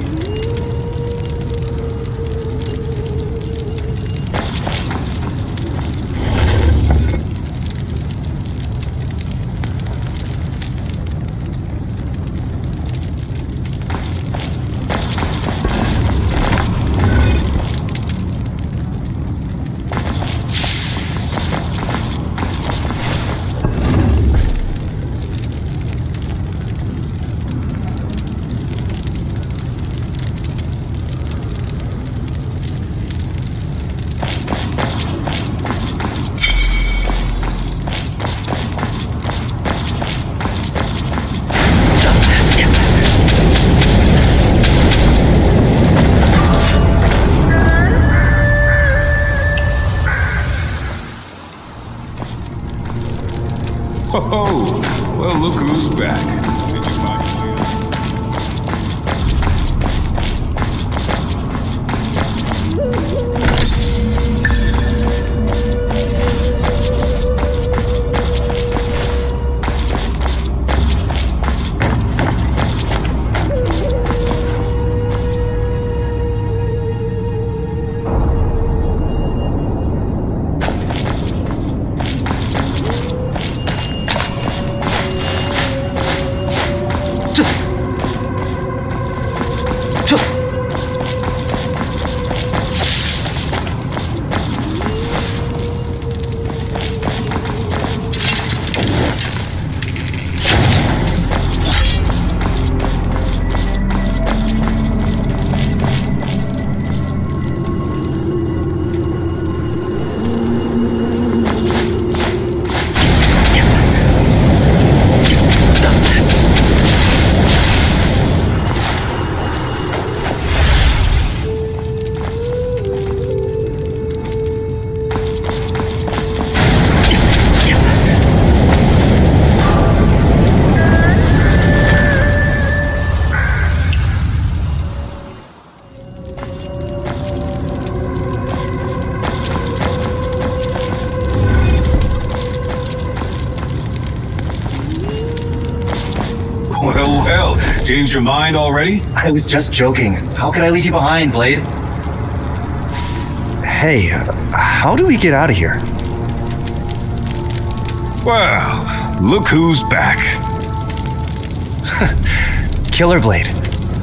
Oh, well, look who's back. Did you find your way out? Well, changed your mind already? I was just joking. How could I leave you behind, Blade? Hey, how do we get out of here? Well, look who's back. Killer Blade.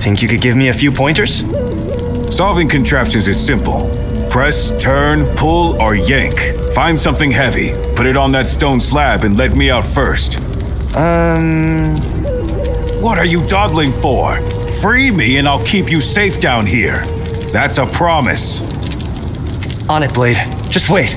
Think you could give me a few pointers? Solving contraptions is simple. Press, turn, pull, or yank. Find something heavy, put it on that stone slab, and let me out first. What are you dawdling for? Free me and I'll keep you safe down here. That's a promise. On it, Blade. Just wait.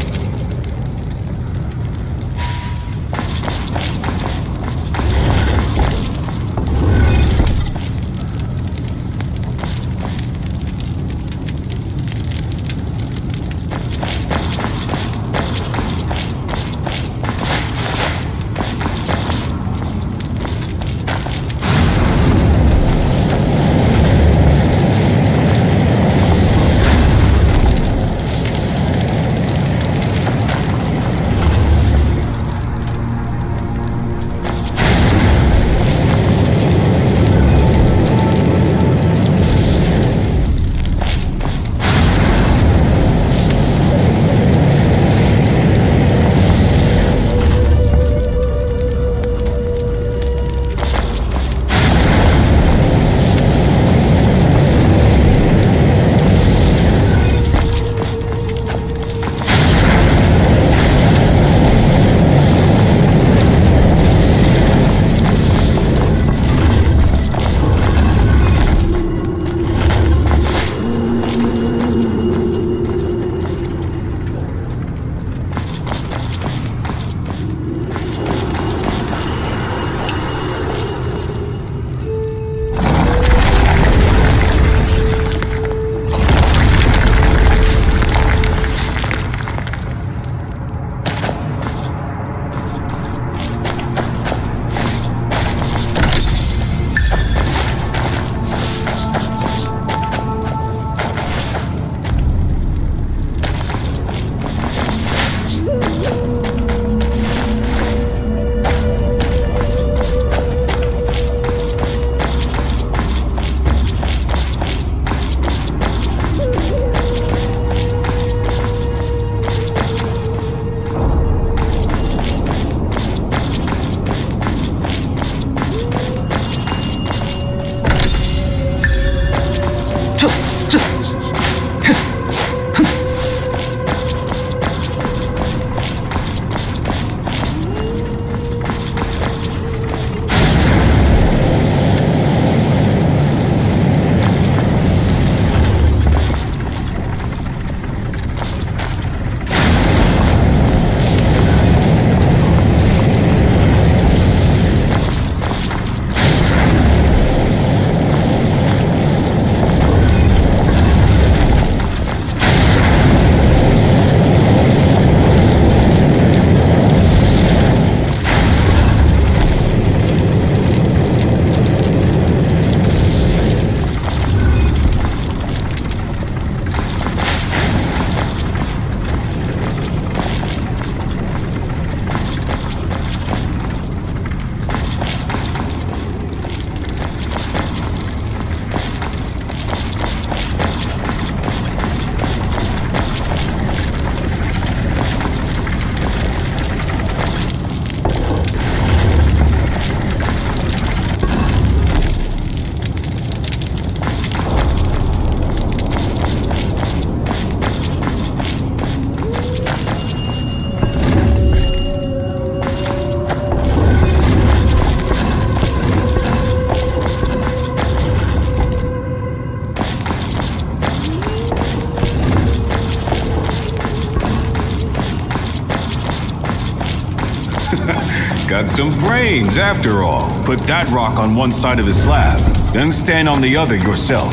Got some brains, after all. Put that rock on one side of the slab, then stand on the other yourself.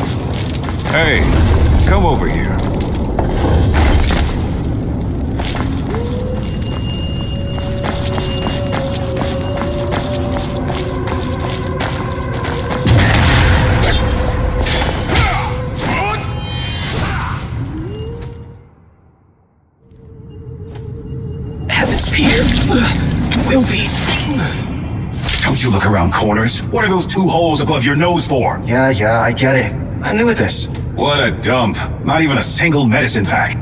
Hey, come over here. Heavens, Peter. Will be. Don't you look around corners? What are those two holes above your nose for? Yeah, I get it. I'm new at this. What a dump. Not even a single medicine pack.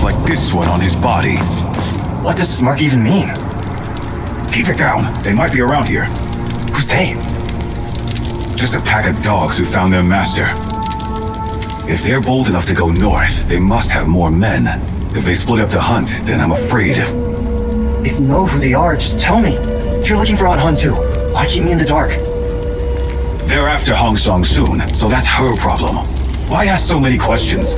Like this one on his body. What does this mark even mean? Keep it down. They might be around here. Who's they? Just a pack of dogs who found their master. If they're bold enough to go north, they must have more men. If they split up to hunt, then I'm afraid. If you know who they are, just tell me. If you're looking for Aunt Hun too, why keep me in the dark? They're after Hong Song soon, so that's her problem. Why ask so many questions?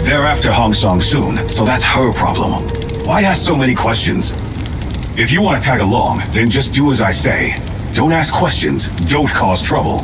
They're after Hong Song soon, so that's her problem. Why ask so many questions? If you want to tag along, then just do as I say. Don't ask questions, don't cause trouble.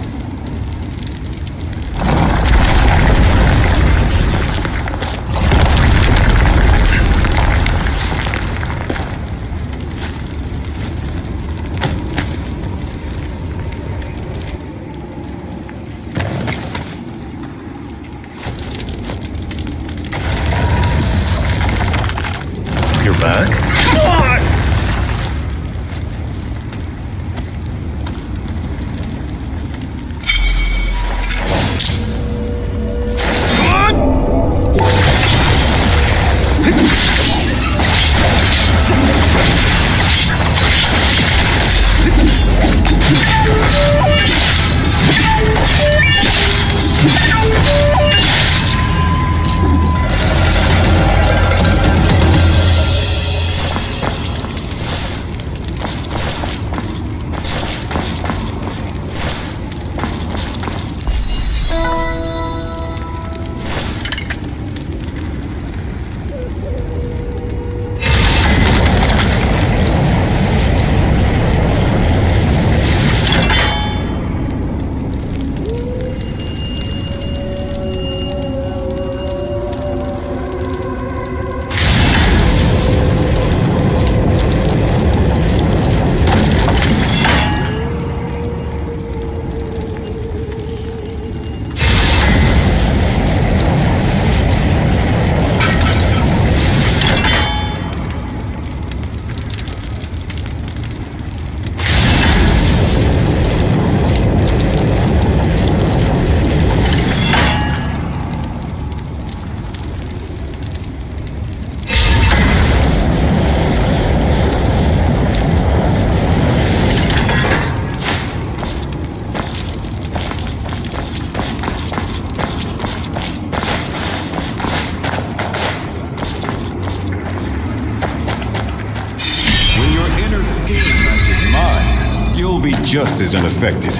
be just as unaffected.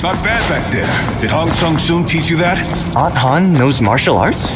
Not bad back there. Did Hong Sung Soon teach you that? Aunt Han knows martial arts?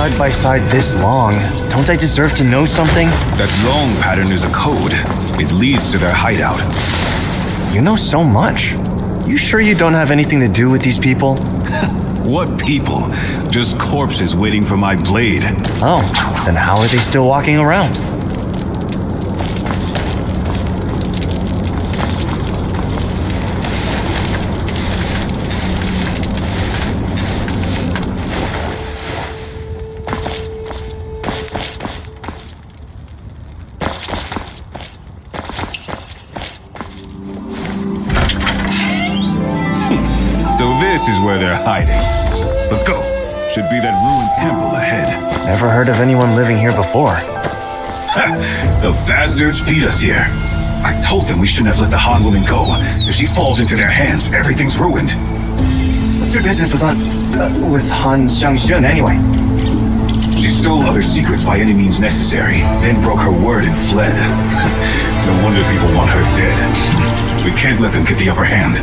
side by side this long, don't I deserve to know something? That long pattern is a code. It leads to their hideout. You know so much. You sure you don't have anything to do with these people? What people? Just corpses waiting for my blade. Oh, then how are they still walking around? This is where they're hiding. Let's go. Should be that ruined temple ahead. Never heard of anyone living here before. The bastards beat us here. I told them we shouldn't have let the Han woman go. If she falls into their hands, everything's ruined. What's your business with Han Xiangxun anyway? She stole other secrets by any means necessary, then broke her word and fled. It's no wonder people want her dead. We can't let them get the upper hand.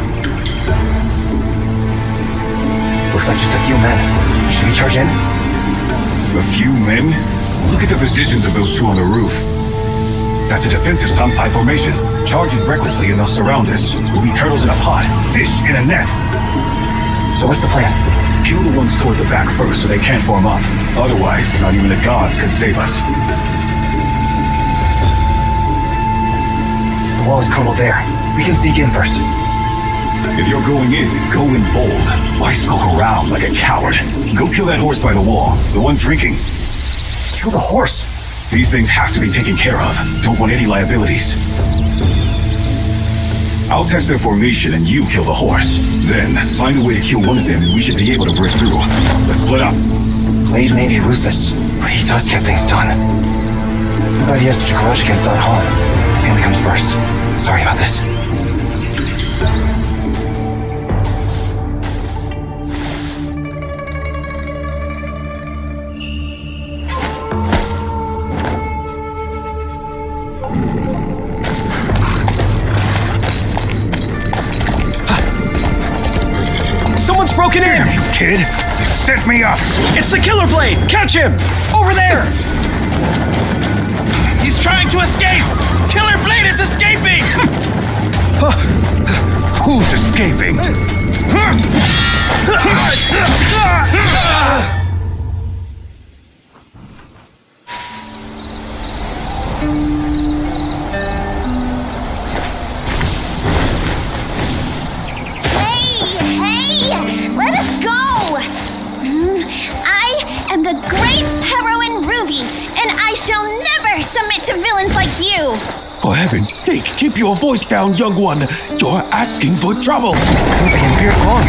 Looks like just a few men. Should we charge in? A few men? Look at the positions of those two on the roof. That's a defensive Sansai formation. Charge it recklessly and they'll surround us. We'll be turtles in a pot, fish in a net. So what's the plan? Kill the ones toward the back first so they can't form up. Otherwise, not even the gods can save us. The wall is crumbled there. We can sneak in first. If you're going in, go in bold. Why skulk around like a coward? Go kill that horse by the wall, the one drinking. Kill the horse? These things have to be taken care of. Don't want any liabilities. I'll test their formation and you kill the horse. Then, find a way to kill one of them and we should be able to break through. Let's split up. Blade may be ruthless, but he does get things done. Too bad he has such a grudge against Don Han. Family comes first. Sorry about this. Someone's broken in! Damn you, kid! You set me up! It's the Killer Blade! Catch him! Over there! He's trying to escape! Killer Blade is escaping! Who's escaping? Let us go! I am the great heroine Ruby, and I shall never submit to villains like you! For heaven's sake, keep your voice down, young one. You're asking for trouble. Ruby and Beard Guang.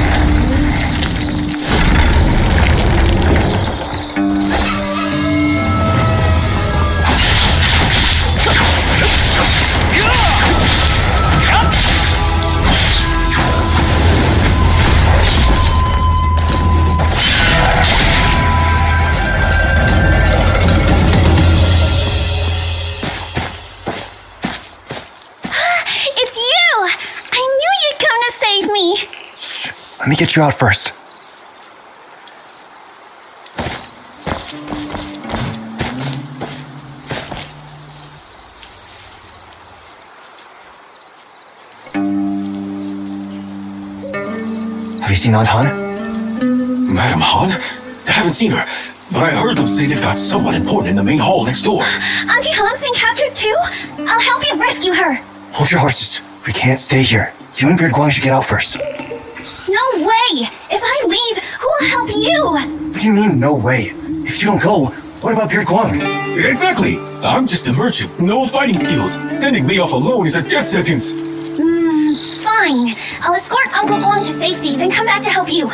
Let me get you out first. Have you seen Aunt Han? Madam Han? I haven't seen her, but I heard them say they've got someone important in the main hall next door. Auntie Han's been captured too? I'll help you rescue her. Hold your horses. We can't stay here. You and Beard Guang should get out first. No way! If I leave, who will help you? What do you mean, no way? If you don't go, what about Beard Guang? Exactly! I'm just a merchant, no fighting skills. Sending me off alone is a death sentence. Fine. I'll escort Uncle Guang to safety, then come back to help you.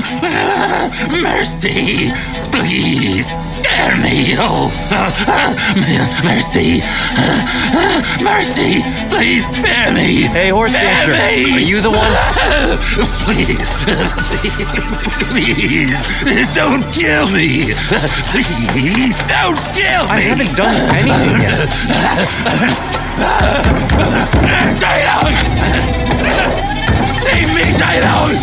Mercy! Please, spare me! Oh, mercy! Mercy! Please spare me! Hey, horse dancer, are you the one? Please, please, don't kill me! Please, don't kill me! I haven't done anything yet. Dialogue! Save me, Dialogue!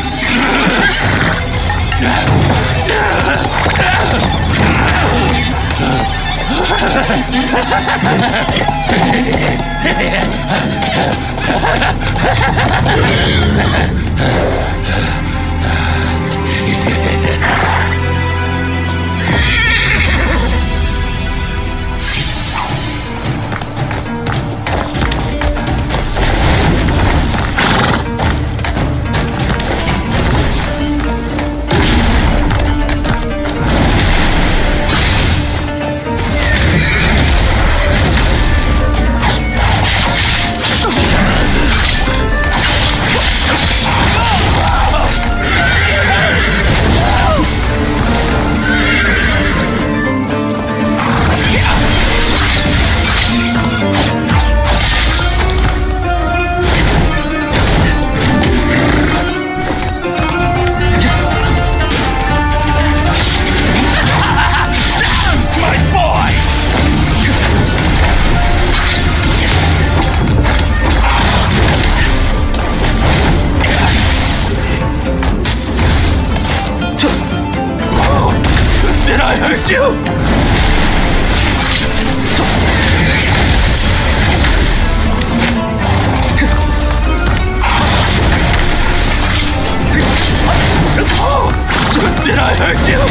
Did I hurt you? Did I hurt you?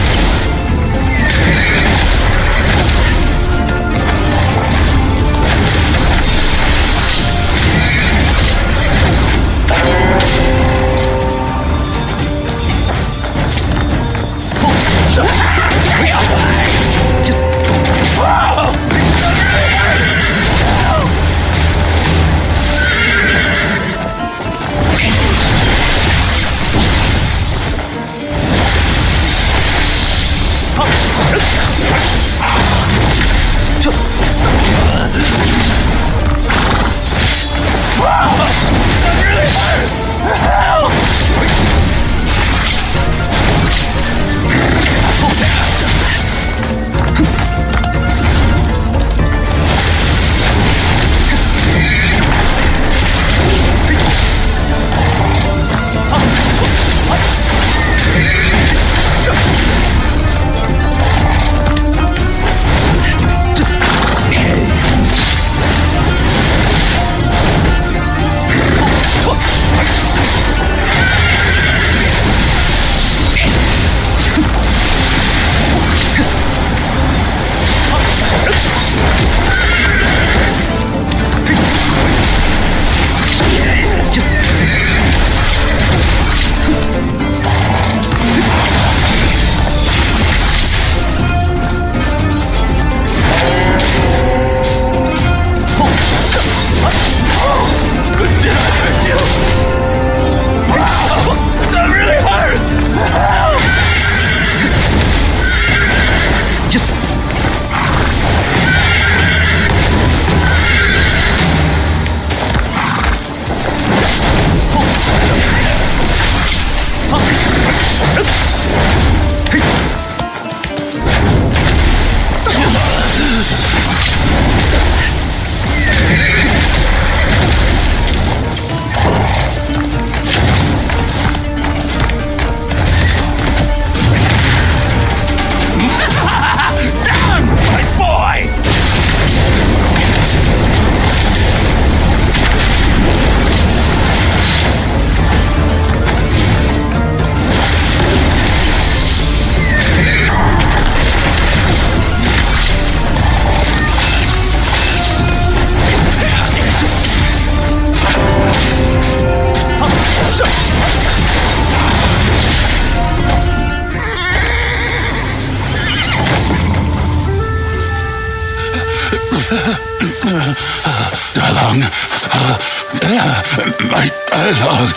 My dialogue.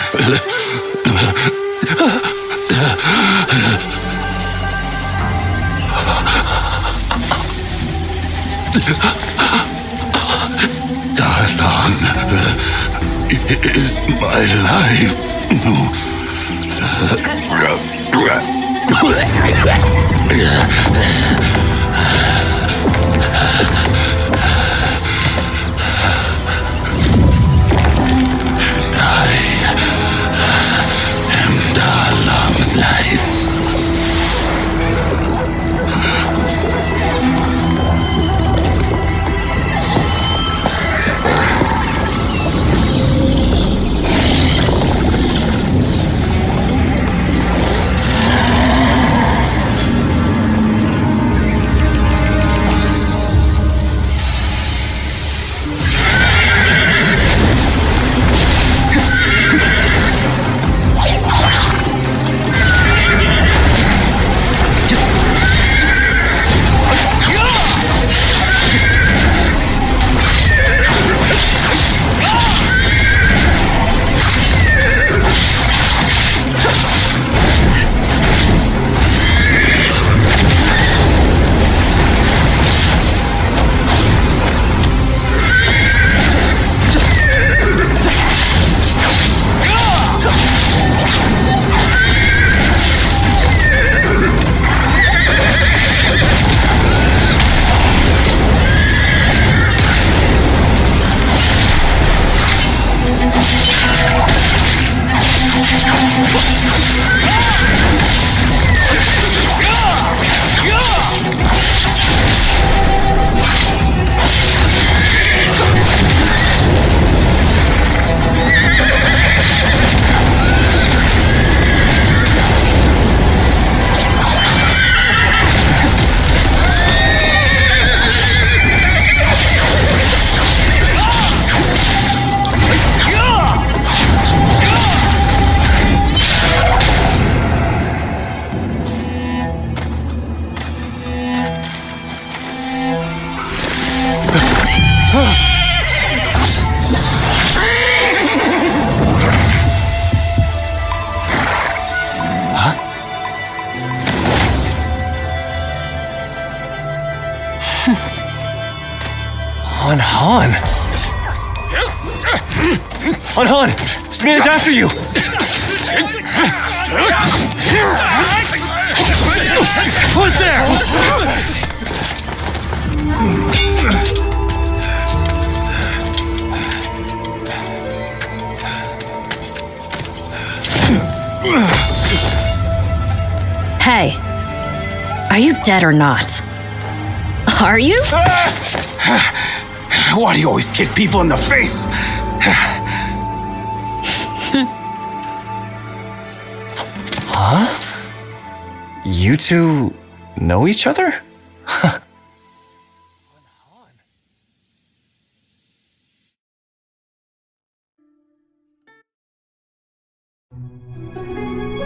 Darlan is my life. I am Darlan's life. Han! This man's after you! Who's there? Hey, are you dead or not? Are you? Why do you always kick people in the face? Huh? You two know each other?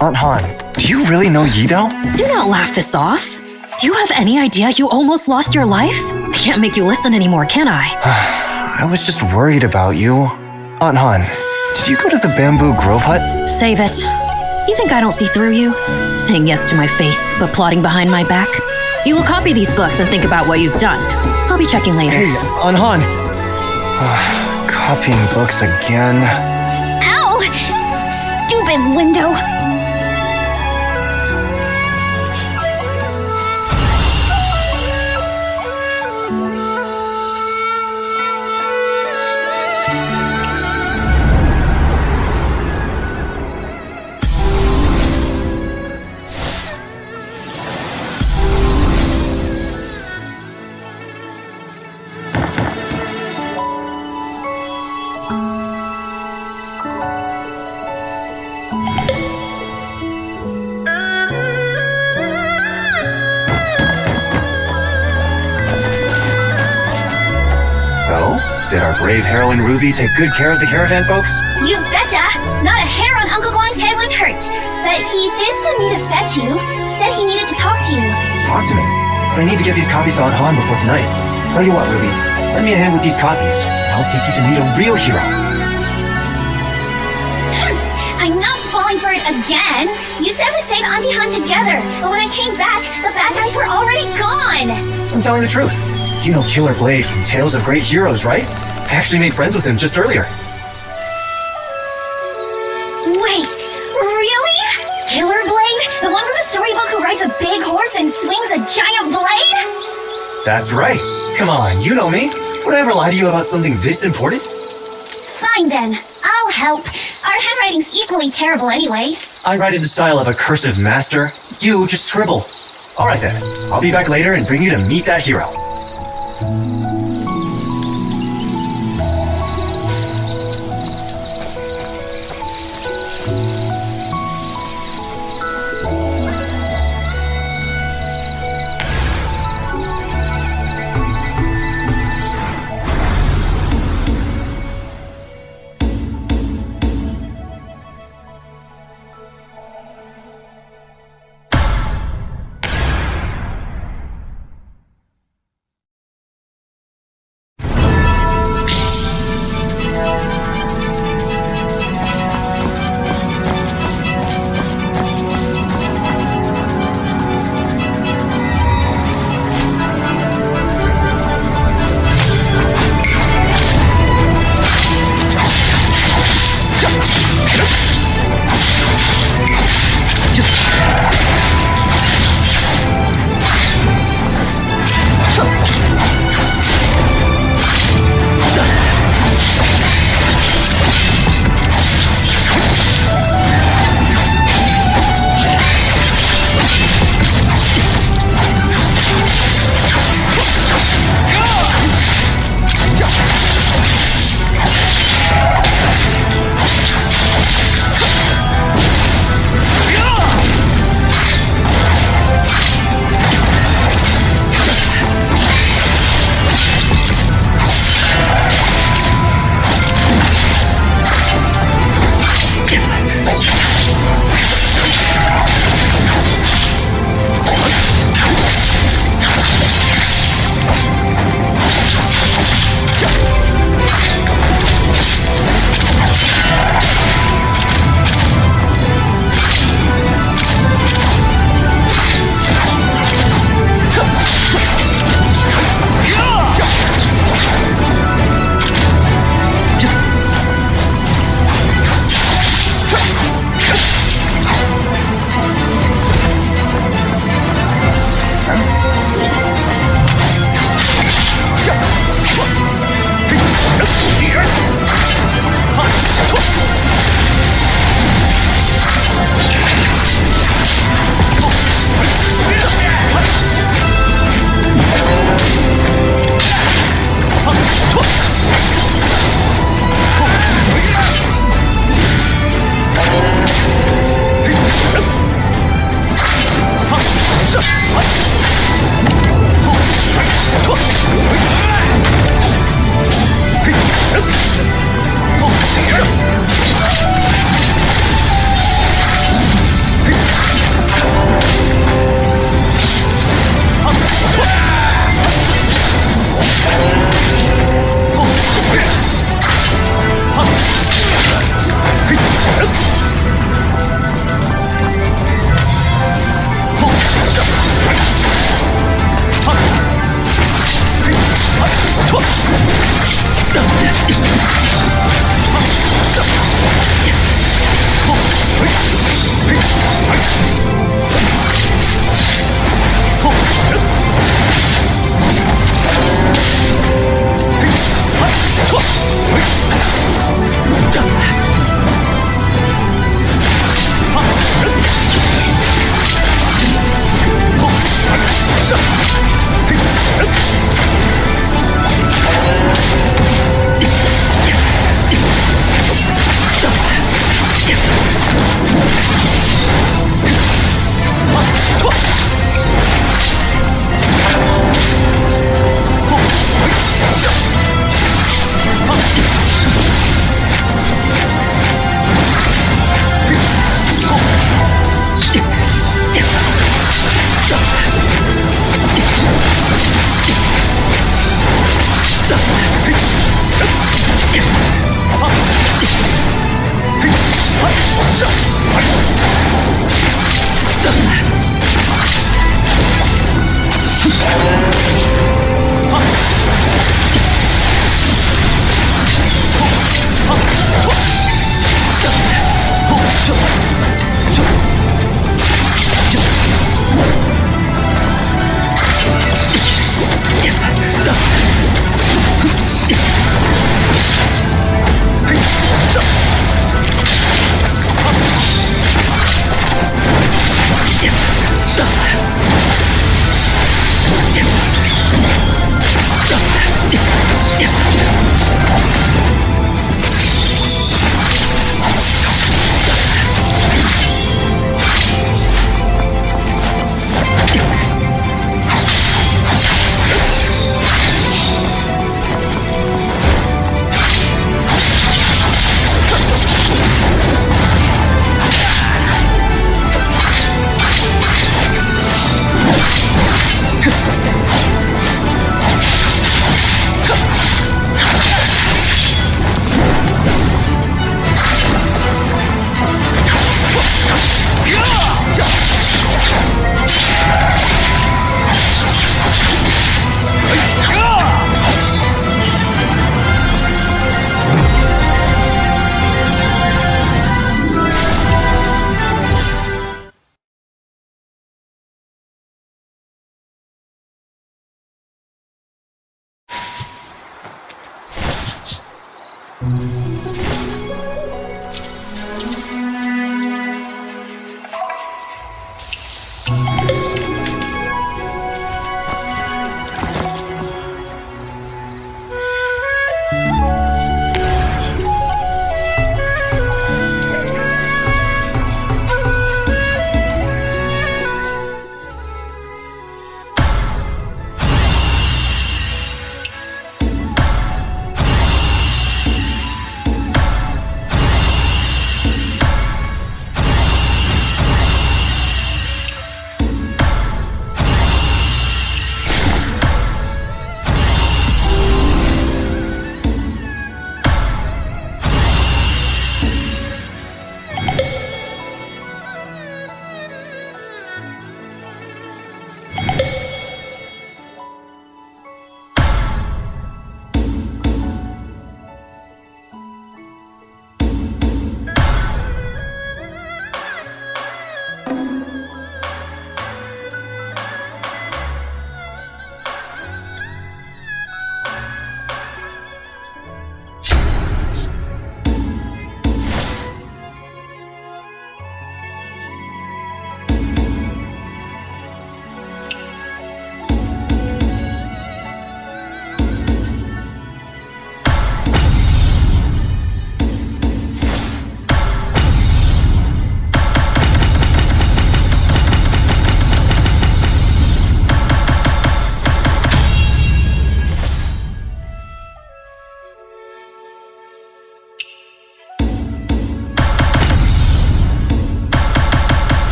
Aunt Han, do you really know Yidao? Do not laugh this off. Do you have any idea you almost lost your life? I can't make you listen anymore, can I? I was just worried about you. Aunt Han, did you go to the Bamboo Grove hut? Save it. You think I don't see through you? Saying yes to my face, but plotting behind my back? You will copy these books and think about what you've done. I'll be checking later. Hey, Aunt Han. Copying books again. Ow! Stupid window! Did our brave heroine Ruby take good care of the caravan folks? You betcha! Not a hair on Uncle Guang's head was hurt. But he did send me to fetch you. Said he needed to talk to you. Talk to me. But I need to get these copies to Aunt Han before tonight. Tell you what, Ruby. Lend me a hand with these copies. I'll take you to meet a real hero. I'm not falling for it Again? You said we'd save Auntie Han together, but when I came back, the bad guys were already gone! I'm telling the truth. You know Killer Blade from Tales of Great Heroes, right? I actually made friends with him just earlier. Wait, really? Killer Blade? The one from the storybook who rides a big horse and swings a giant blade? That's right. Come on, you know me. Would I ever lie to you about something this important? Fine then, I'll help. Our handwriting's equally terrible anyway. I write in the style of a cursive master. You just scribble. Alright then, I'll be back later and bring you to meet that hero.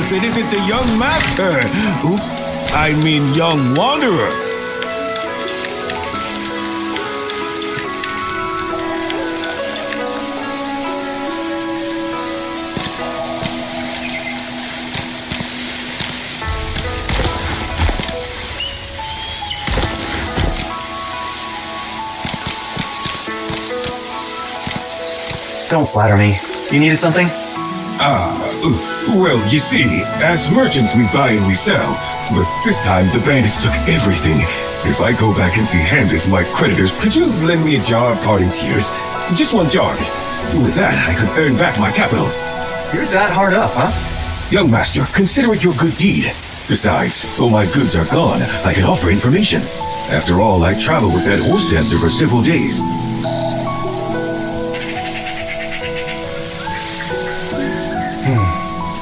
If it isn't the young master. Oops, I mean young wanderer. Don't flatter me. You needed something? Well, you see, as merchants we buy and we sell, but this time the bandits took everything. If I go back empty-handed, my creditors, could you lend me a jar of parting tears? Just one jar. With that, I could earn back my capital. You're that hard up, huh? Young master, consider it your good deed. Besides, though my goods are gone, I can offer information. After all, I traveled with that horse dancer for several days.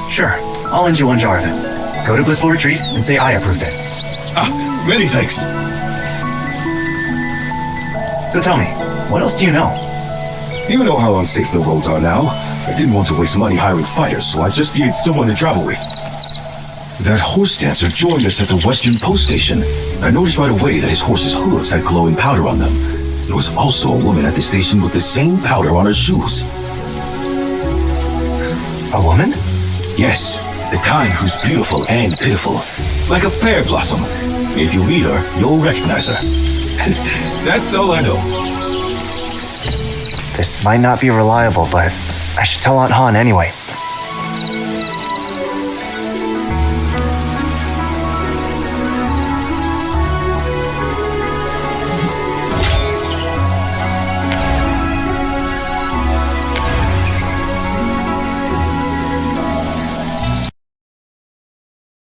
Sure, I'll lend you one jar of it. Go to Blissful Retreat and say I approved it. Many thanks. So tell me, what else do you know? You know how unsafe the roads are now. I didn't want to waste money hiring fighters, so I just needed someone to travel with. That horse dancer joined us at the western post station. I noticed right away that his horse's hooves had glowing powder on them. There was also a woman at the station with the same powder on her shoes. A woman? Yes, the kind who's beautiful and pitiful. Like a pear blossom. If you meet her, you'll recognize her. That's all I know. This might not be reliable, but I should tell Aunt Han anyway.